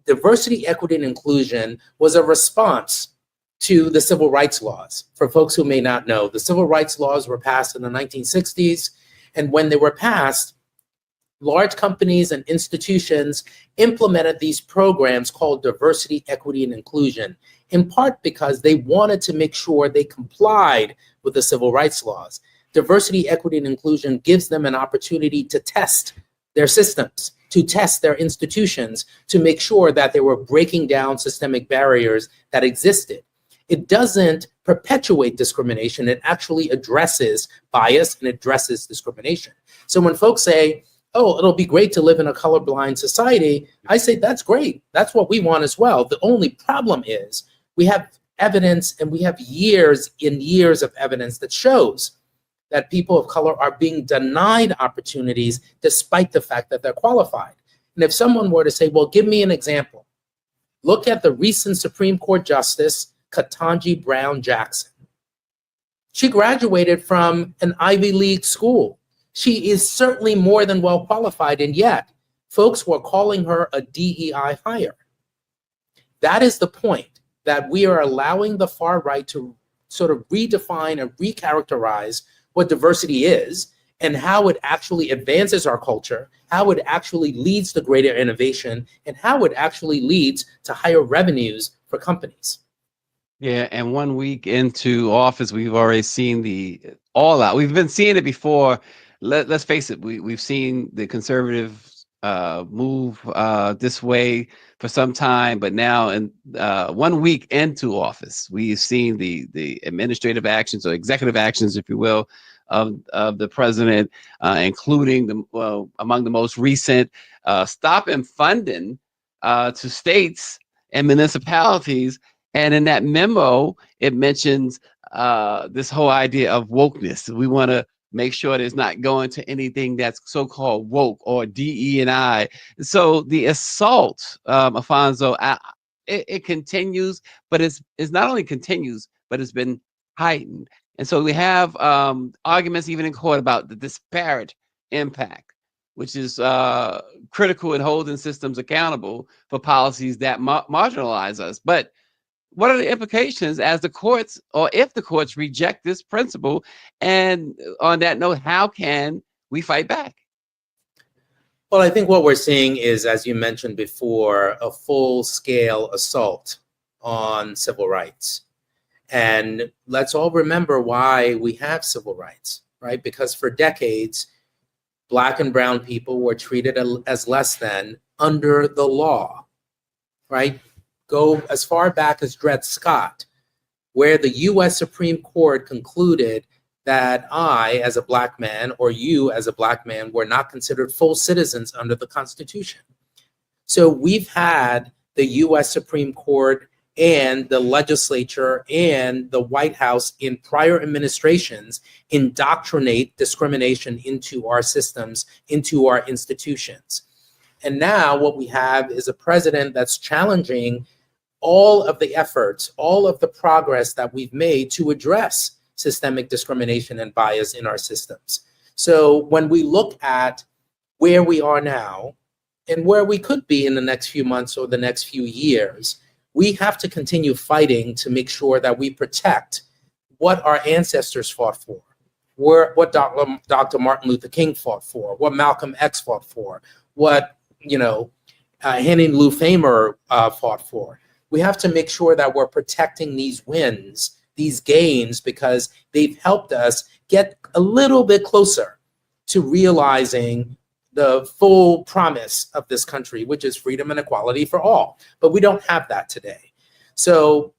Diversity, equity, and inclusion was a response to the civil rights laws. For folks who may not know, the civil rights laws were passed in the 1960s, and when they were passed, large companies and institutions implemented these programs called diversity, equity, and inclusion, in part because they wanted to make sure they complied with the civil rights laws. Diversity, equity, and inclusion gives them an opportunity to test their systems, to test their institutions, to make sure that they were breaking down systemic barriers that existed. It doesn't perpetuate discrimination. It actually addresses bias and addresses discrimination. So when folks say, oh, it'll be great to live in a colorblind society, I say that's great. That's what we want as well. The only problem is we have evidence, and we have years and years of evidence that shows that people of color are being denied opportunities despite the fact that they're qualified. And if someone were to say, well, give me an example. Look at the recent Supreme Court Justice, Ketanji Brown Jackson. She graduated from an Ivy League school. She is certainly more than well qualified, and yet folks were calling her a DEI hire. That is the point, that we are allowing the far right to sort of redefine and recharacterize what diversity is and how it actually advances our culture, how it actually leads to greater innovation, and how it actually leads to higher revenues for companies. Yeah, and 1 week into office, we've already seen the all out. We've been seeing it before. Let's face it, we've seen the conservatives move this way for some time, but now in 1 week into office, we've seen the administrative actions or executive actions, if you will, of the president, including among the most recent stopping funding to states and municipalities. And in that memo, it mentions this whole idea of wokeness. We want to make sure that it's not going to anything that's so-called woke or DE&I. So the assault, Alfonso, it continues, but it's not only continues, but it's been heightened. And so we have arguments even in court about the disparate impact, which is critical in holding systems accountable for policies that marginalize us. But what are the implications as the courts, or if the courts reject this principle? And on that note, how can we fight back? Well, I think what we're seeing is, as you mentioned before, a full-scale assault on civil rights. And let's all remember why we have civil rights, right? Because for decades, Black and brown people were treated as less than under the law, right? Go as far back as Dred Scott, where the US Supreme Court concluded that I, as a Black man, or you as a Black man, were not considered full citizens under the Constitution. So we've had the US Supreme Court and the legislature and the White House in prior administrations indoctrinate discrimination into our systems, into our institutions. And now what we have is a president that's challenging all of the efforts, all of the progress that we've made to address systemic discrimination and bias in our systems. So when we look at where we are now and where we could be in the next few months or the next few years, we have to continue fighting to make sure that we protect what our ancestors fought for, what Dr. Martin Luther King fought for, what Malcolm X fought for, what Henry Lou Famer fought for. We have to make sure that we're protecting these wins, these gains, because they've helped us get a little bit closer to realizing the full promise of this country, which is freedom and equality for all. But we don't have that today. So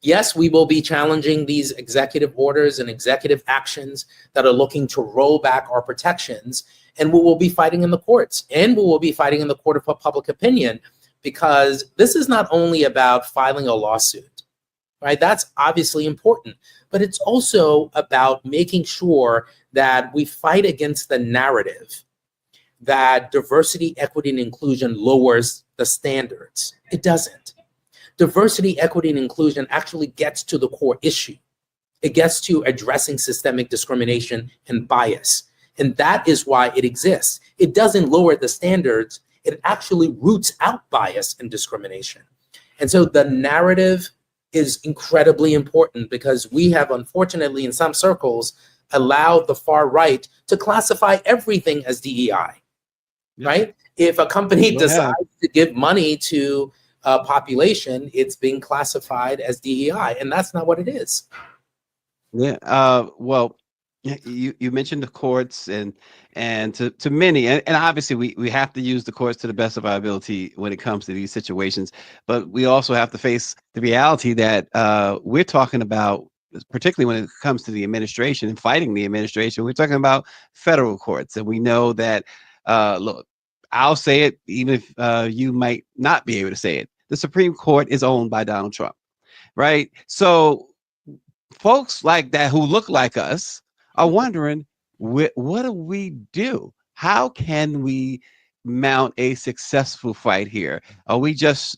yes, we will be challenging these executive orders and executive actions that are looking to roll back our protections. And we will be fighting in the courts, and we will be fighting in the court of public opinion, because this is not only about filing a lawsuit, right? That's obviously important, but it's also about making sure that we fight against the narrative that diversity, equity, and inclusion lowers the standards. It doesn't. Diversity, equity, and inclusion actually gets to the core issue. It gets to addressing systemic discrimination and bias. And that is why it exists. It doesn't lower the standards. It actually roots out bias and discrimination. And so the narrative is incredibly important, because we have, unfortunately, in some circles, allowed the far right to classify everything as DEI. Yeah. Right? If a company decides to give money to a population, it's being classified as DEI, and that's not what it is. Yeah. Well, you mentioned the courts, and to many, and obviously we have to use the courts to the best of our ability when it comes to these situations. But we also have to face the reality that we're talking about, particularly when it comes to the administration and fighting the administration. We're talking about federal courts, and we know that. Look, I'll say it, even if you might not be able to say it. The Supreme Court is owned by Donald Trump, right? So folks like that who look like us are wondering, what do we do? How can we mount a successful fight here? Are we just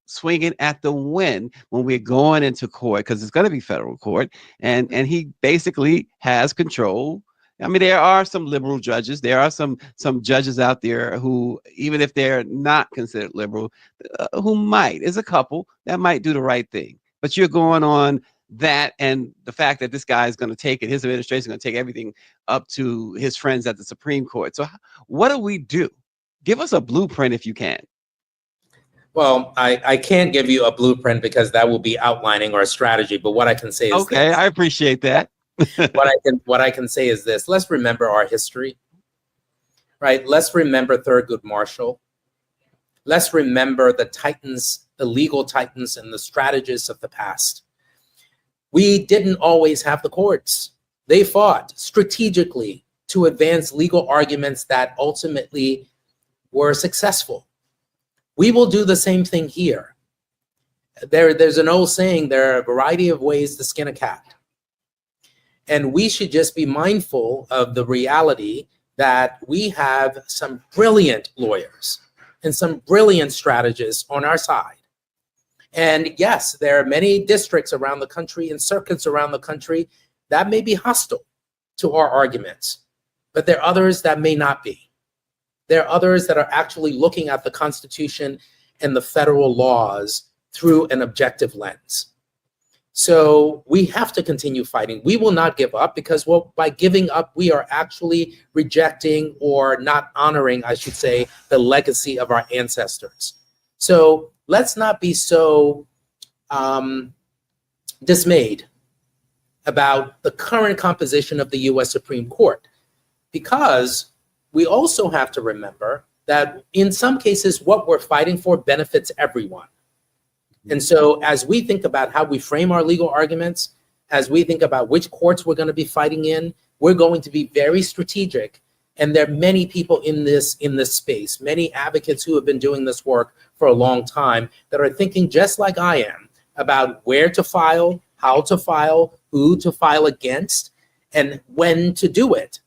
swinging at the wind when we're going into court? Because it's going to be federal court, and he basically has control. I mean, there are some liberal judges. There are some judges out there who, even if they're not considered liberal, who might, is a couple that might do the right thing. But you're going on that, and the fact that this guy is going to take it, his administration is going to take everything up to his friends at the Supreme Court. So what do we do? Give us a blueprint if you can. Well, I can't give you a blueprint, because that will be outlining our strategy. But what I can say is okay, this. I appreciate that. What I can say is this: let's remember our history, right? Let's remember Thurgood Marshall. Let's remember the titans, the legal titans, and the strategists of the past. We didn't always have the courts. They fought strategically to advance legal arguments that ultimately were successful. We will do the same thing here. There's an old saying, there are a variety of ways to skin a cat. And we should just be mindful of the reality that we have some brilliant lawyers and some brilliant strategists on our side. And yes, there are many districts around the country and circuits around the country that may be hostile to our arguments, but there are others that may not be. There are others that are actually looking at the Constitution and the federal laws through an objective lens. So we have to continue fighting. We will not give up because, well, by giving up, we are actually rejecting or not honoring, I should say, the legacy of our ancestors. So let's not be so dismayed about the current composition of the US Supreme Court, because we also have to remember that in some cases, what we're fighting for benefits everyone. And so as we think about how we frame our legal arguments, as we think about which courts we're going to be fighting in, we're going to be very strategic. And there are many people in this space, many advocates who have been doing this work for a long time that are thinking just like I am about where to file, how to file, who to file against, and when to do it.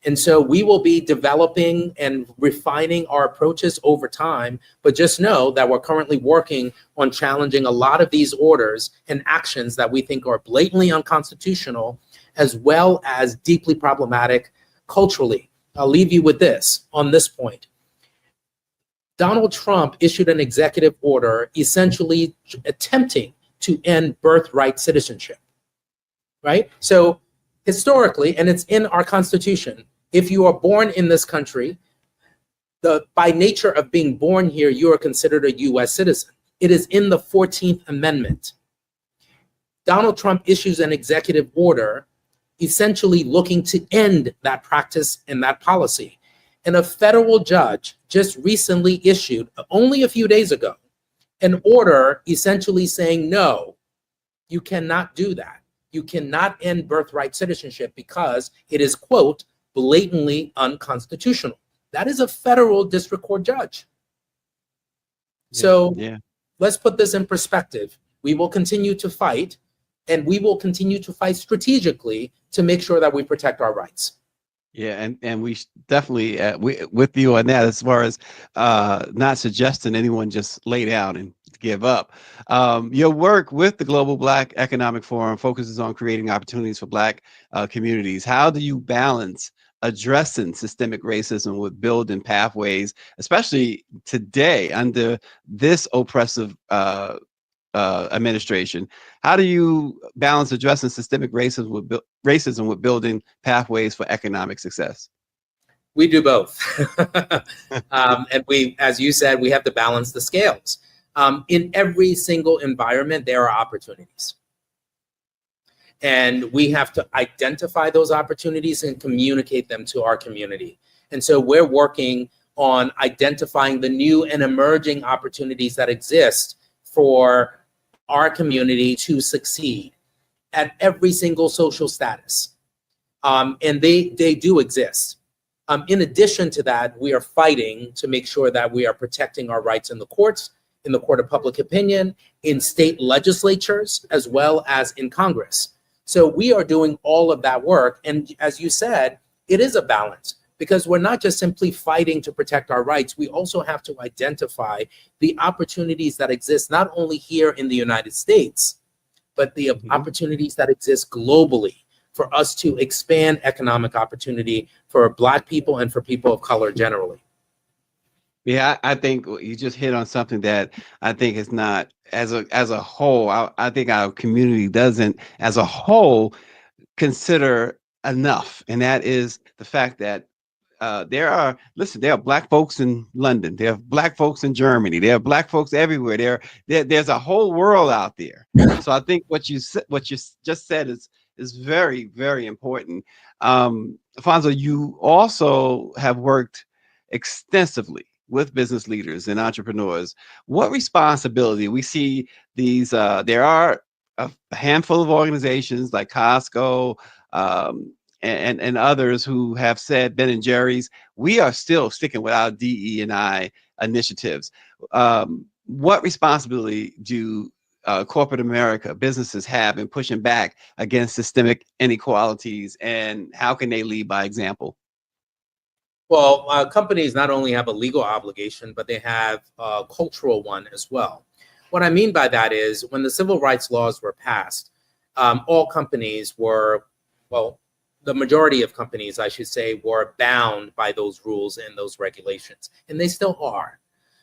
And so we will be developing and refining our approaches over time, but just know that we're currently working on challenging a lot of these orders and actions that we think are blatantly unconstitutional, as well as deeply problematic culturally. I'll leave you with this on this point. Donald Trump issued an executive order essentially attempting to end birthright citizenship, right? So historically, and it's in our Constitution, if you are born in this country, by nature of being born here, you are considered a US citizen. It is in the 14th Amendment. Donald Trump issues an executive order essentially looking to end that practice and that policy. And a federal judge just recently issued, only a few days ago, an order essentially saying, no, you cannot do that. You cannot end birthright citizenship because it is, quote, blatantly unconstitutional. That is a federal district court judge. So let's put this in perspective. We will continue to fight, and we will continue to fight strategically to make sure that we protect our rights. Yeah, and we definitely with you on that, as far as not suggesting anyone just lay down and give up. Your work with the Global Black Economic Forum focuses on creating opportunities for Black communities. How do you balance addressing systemic racism with building pathways, especially today under this oppressive administration? How do you balance addressing systemic racism with building pathways for economic success? We do both. And we, as you said, we have to balance the scales. In every single environment, there are opportunities. And we have to identify those opportunities and communicate them to our community. And so we're working on identifying the new and emerging opportunities that exist for our community to succeed at every single social status. And they do exist. In addition to that, we are fighting to make sure that we are protecting our rights in the courts, in the court of public opinion, in state legislatures, as well as in Congress. So we are doing all of that work. And as you said, it is a balance, because we're not just simply fighting to protect our rights. We also have to identify the opportunities that exist, not only here in the United States, but the opportunities that exist globally for us to expand economic opportunity for Black people and for people of color generally. Yeah, I think you just hit on something that I think is not, as a whole, I think our community doesn't, as a whole, consider enough. And that is the fact that there are Black folks in London, there are Black folks in Germany, there are Black folks everywhere. There's a whole world out there. So I think what you just said is very, very important. Alfonso, you also have worked extensively with business leaders and entrepreneurs. What responsibility? We see these, there are a handful of organizations like Costco and others who have said, Ben & Jerry's, we are still sticking with our DE&I initiatives. What responsibility do corporate America, businesses have in pushing back against systemic inequalities, and how can they lead by example? Well, companies not only have a legal obligation, but they have a cultural one as well. What I mean by that is when the civil rights laws were passed, all companies were, well, the majority of companies, I should say, were bound by those rules and those regulations, and they still are.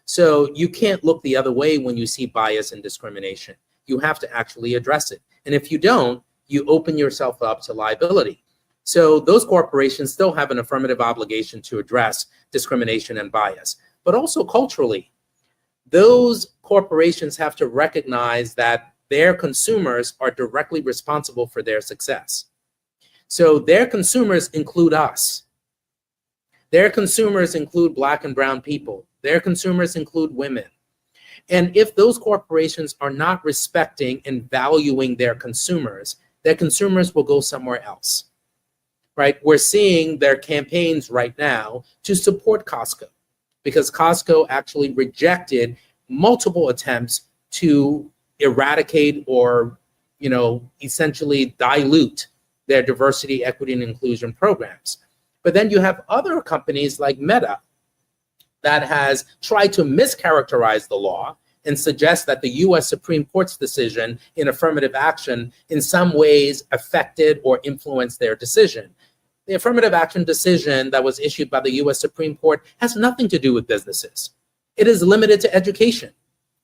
So you can't look the other way when you see bias and discrimination. You have to actually address it. And if you don't, you open yourself up to liability. So those corporations still have an affirmative obligation to address discrimination and bias. But also culturally, those corporations have to recognize that their consumers are directly responsible for their success. So their consumers include us. Their consumers include Black and brown people. Their consumers include women. And if those corporations are not respecting and valuing their consumers will go somewhere else, right? We're seeing their campaigns right now to support Costco, because Costco actually rejected multiple attempts to eradicate or, essentially dilute their diversity, equity, and inclusion programs. But then you have other companies like Meta that has tried to mischaracterize the law and suggest that the US Supreme Court's decision in affirmative action in some ways affected or influenced their decision. The affirmative action decision that was issued by the US Supreme Court has nothing to do with businesses. It is limited to education.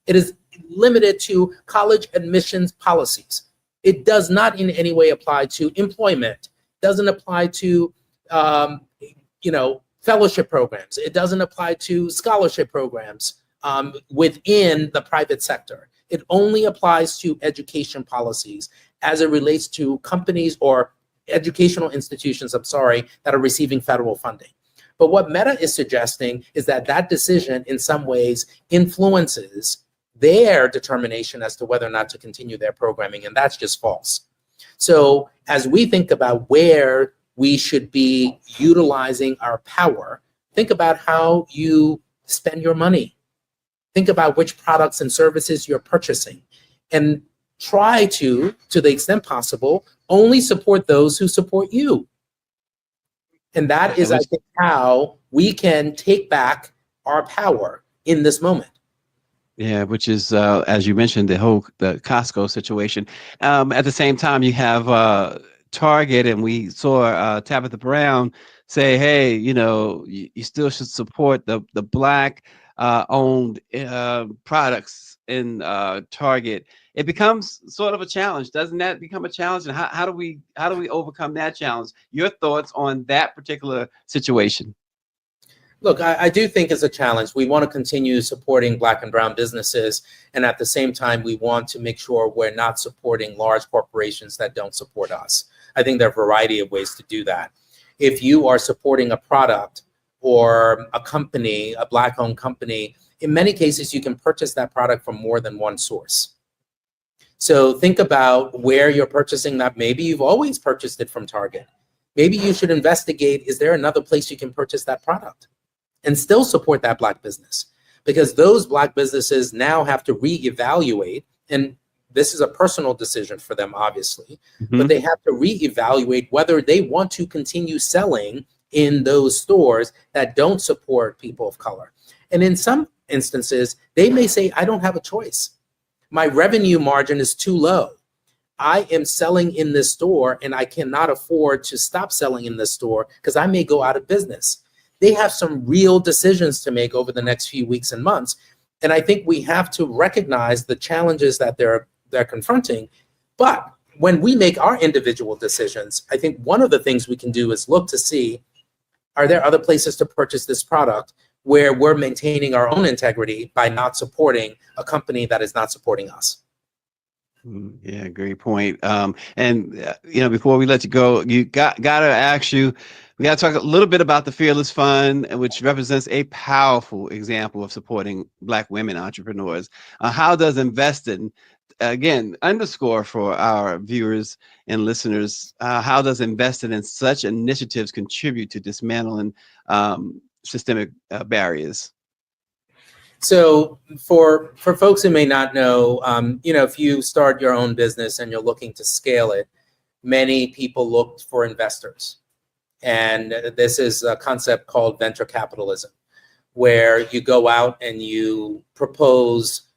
It is limited to college admissions policies. It does not in any way apply to employment, doesn't apply to fellowship programs. It doesn't apply to scholarship programs within the private sector. It only applies to education policies as it relates to companies or educational institutions, that are receiving federal funding. But what Meta is suggesting is that that decision in some ways influences their determination as to whether or not to continue their programming, and that's just false. So as we think about where we should be utilizing our power, think about how you spend your money. Think about which products and services you're purchasing, and try to the extent possible, only support those who support you. And that is, I think, how we can take back our power in this moment. Yeah, which is, as you mentioned, the Costco situation. At the same time, you have Target, and we saw Tabitha Brown say, hey, you still should support the Black owned products in Target. It becomes sort of a challenge. Doesn't that become a challenge? And how do we overcome that challenge? Your thoughts on that particular situation? Look, I do think it's a challenge. We want to continue supporting Black and brown businesses, and at the same time, we want to make sure we're not supporting large corporations that don't support us. I think there are a variety of ways to do that. If you are supporting a product or a company, a Black-owned company, in many cases, you can purchase that product from more than one source. So think about where you're purchasing that. Maybe you've always purchased it from Target. Maybe you should investigate, is there another place you can purchase that product and still support that Black business? Because those Black businesses now have to reevaluate, and this is a personal decision for them, obviously, but they have to reevaluate whether they want to continue selling in those stores that don't support people of color. And in some instances, they may say, I don't have a choice. My revenue margin is too low. I am selling in this store and I cannot afford to stop selling in this store because I may go out of business. They have some real decisions to make over the next few weeks and months. And I think we have to recognize the challenges that they're confronting. But when we make our individual decisions, I think one of the things we can do is look to see, are there other places to purchase this product where we're maintaining our own integrity by not supporting a company that is not supporting us? Yeah, great point. Before we let you go, you gotta ask you, we gotta talk a little bit about the Fearless Fund, which represents a powerful example of supporting Black women entrepreneurs. How does investing, again, underscore for our viewers and listeners, how does investing in such initiatives contribute to dismantling systemic barriers? So for folks who may not know, if you start your own business and you're looking to scale it, many people look for investors. And this is a concept called venture capitalism, where you go out and you propose,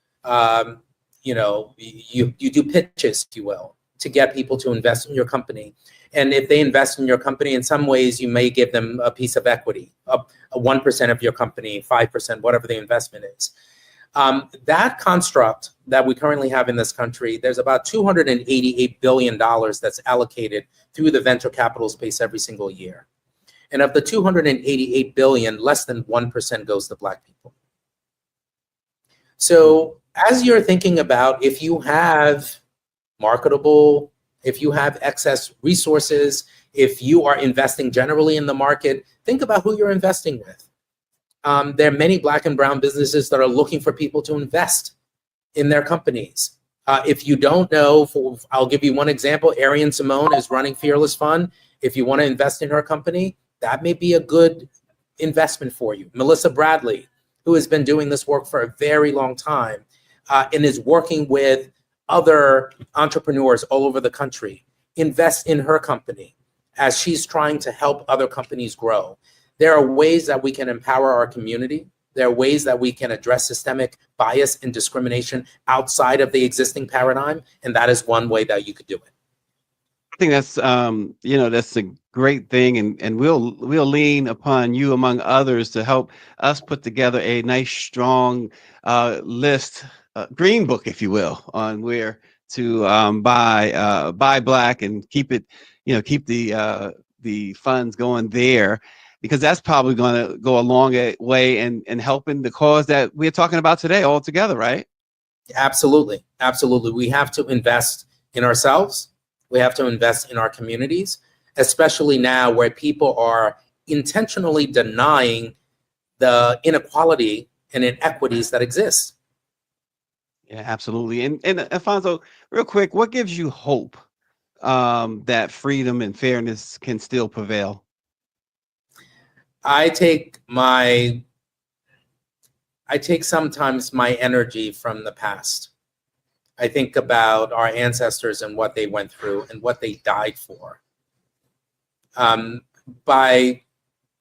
you do pitches, if you will, to get people to invest in your company. And if they invest in your company, in some ways, you may give them a piece of equity, a 1% of your company, 5%, whatever the investment is. That construct that we currently have in this country, there's about $288 billion that's allocated through the venture capital space every single year. And of the 288 billion, less than 1% goes to Black people. So as you're thinking about, if you have marketable, if you have excess resources, if you are investing generally in the market, think about who you're investing with. There are many Black and brown businesses that are looking for people to invest in their companies. If you don't know, I'll give you one example. Arian Simone is running Fearless Fund. If you want to invest in her company, that may be a good investment for you. Melissa Bradley, who has been doing this work for a very long time and is working with other entrepreneurs all over the country, invest in her company as she's trying to help other companies grow. There are ways that we can empower our community. There are ways that we can address systemic bias and discrimination outside of the existing paradigm, and that is one way that you could do it. I think that's that's a great thing, and we'll lean upon you among others to help us put together a nice strong list, green book, if you will, on where to buy Black and keep it, keep the funds going there, because that's probably going to go a long way in helping the cause that we're talking about today all together, right? Absolutely, absolutely. We have to invest in ourselves. We have to invest in our communities, especially now where people are intentionally denying the inequality and inequities that exist. Yeah, absolutely. And Alfonso, real quick, what gives you hope that freedom and fairness can still prevail? I take sometimes my energy from the past. I think about our ancestors and what they went through and what they died for. By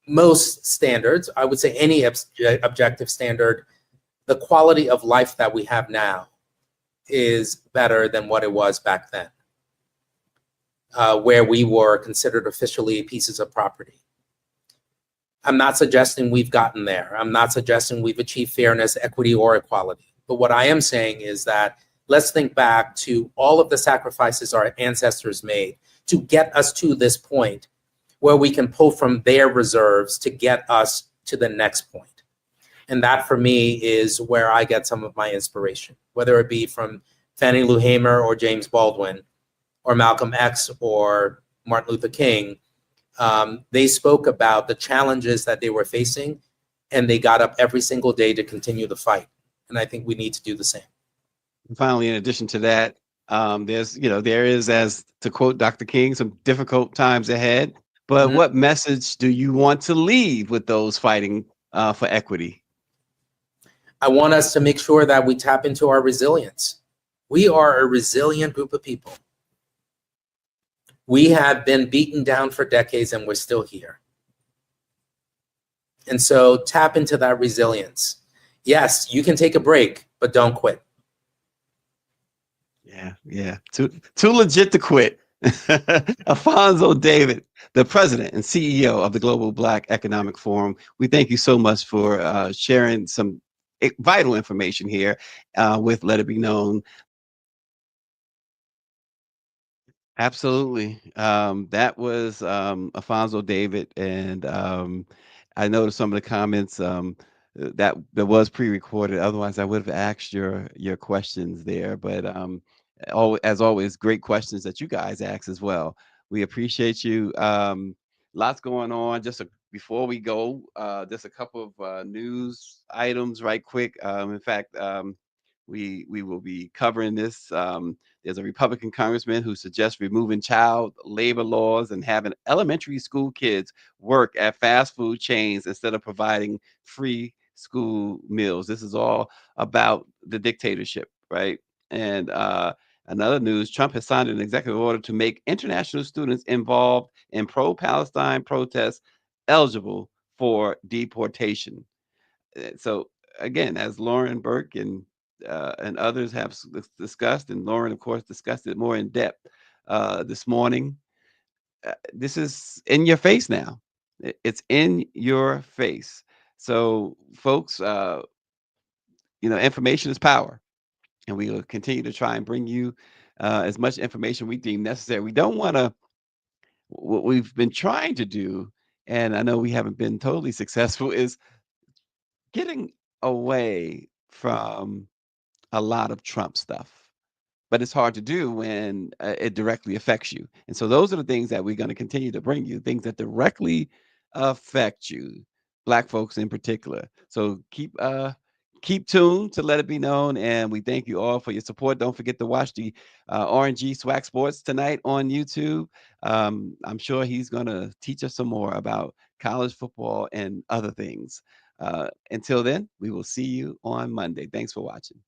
most standards, I would say any objective standard, the quality of life that we have now is better than what it was back then, where we were considered officially pieces of property. I'm not suggesting we've gotten there. I'm not suggesting we've achieved fairness, equity, or equality. But what I am saying is that let's think back to all of the sacrifices our ancestors made to get us to this point where we can pull from their reserves to get us to the next point. And that for me is where I get some of my inspiration, whether it be from Fannie Lou Hamer or James Baldwin or Malcolm X or Martin Luther King. They spoke about the challenges that they were facing, and they got up every single day to continue the fight. And I think we need to do the same. And finally, in addition to that, there is, as to quote Dr. King, some difficult times ahead. But what message do you want to leave with those fighting for equity? I want us to make sure that we tap into our resilience. We are a resilient group of people. We have been beaten down for decades and we're still here. And so tap into that resilience. Yes, you can take a break, but don't quit. Yeah. Too legit to quit. Alfonso David, the president and CEO of the Global Black Economic Forum. We thank you so much for sharing some vital information here with Let It Be Known. Absolutely. That was Alfonso David, and I noticed some of the comments that was pre-recorded. Otherwise, I would have asked your questions there. But as always, great questions that you guys ask as well. We appreciate you. Lots going on. Before we go, just a couple of news items right quick. In fact, we will be covering this. There's a Republican congressman who suggests removing child labor laws and having elementary school kids work at fast food chains instead of providing free school meals. This is all about the dictatorship, right? And another news, Trump has signed an executive order to make international students involved in pro-Palestine protests eligible for deportation. So again, as Lauren Burke and others have discussed, and Lauren, of course, discussed it more in depth this morning. This is in your face now. It's in your face. So, folks, information is power, and we will continue to try and bring you as much information we deem necessary. We don't want to, what we've been trying to do, and I know we haven't been totally successful, is getting away from a lot of Trump stuff. But it's hard to do when it directly affects you. And so those are the things that we're going to continue to bring you, things that directly affect you, Black folks in particular. So keep tuned to Let It Be Known, and we thank you all for your support. Don't forget to watch the RNG Swag Sports tonight on YouTube. I'm sure he's going to teach us some more about college football and other things. Until then, we will see you on Monday. Thanks for watching.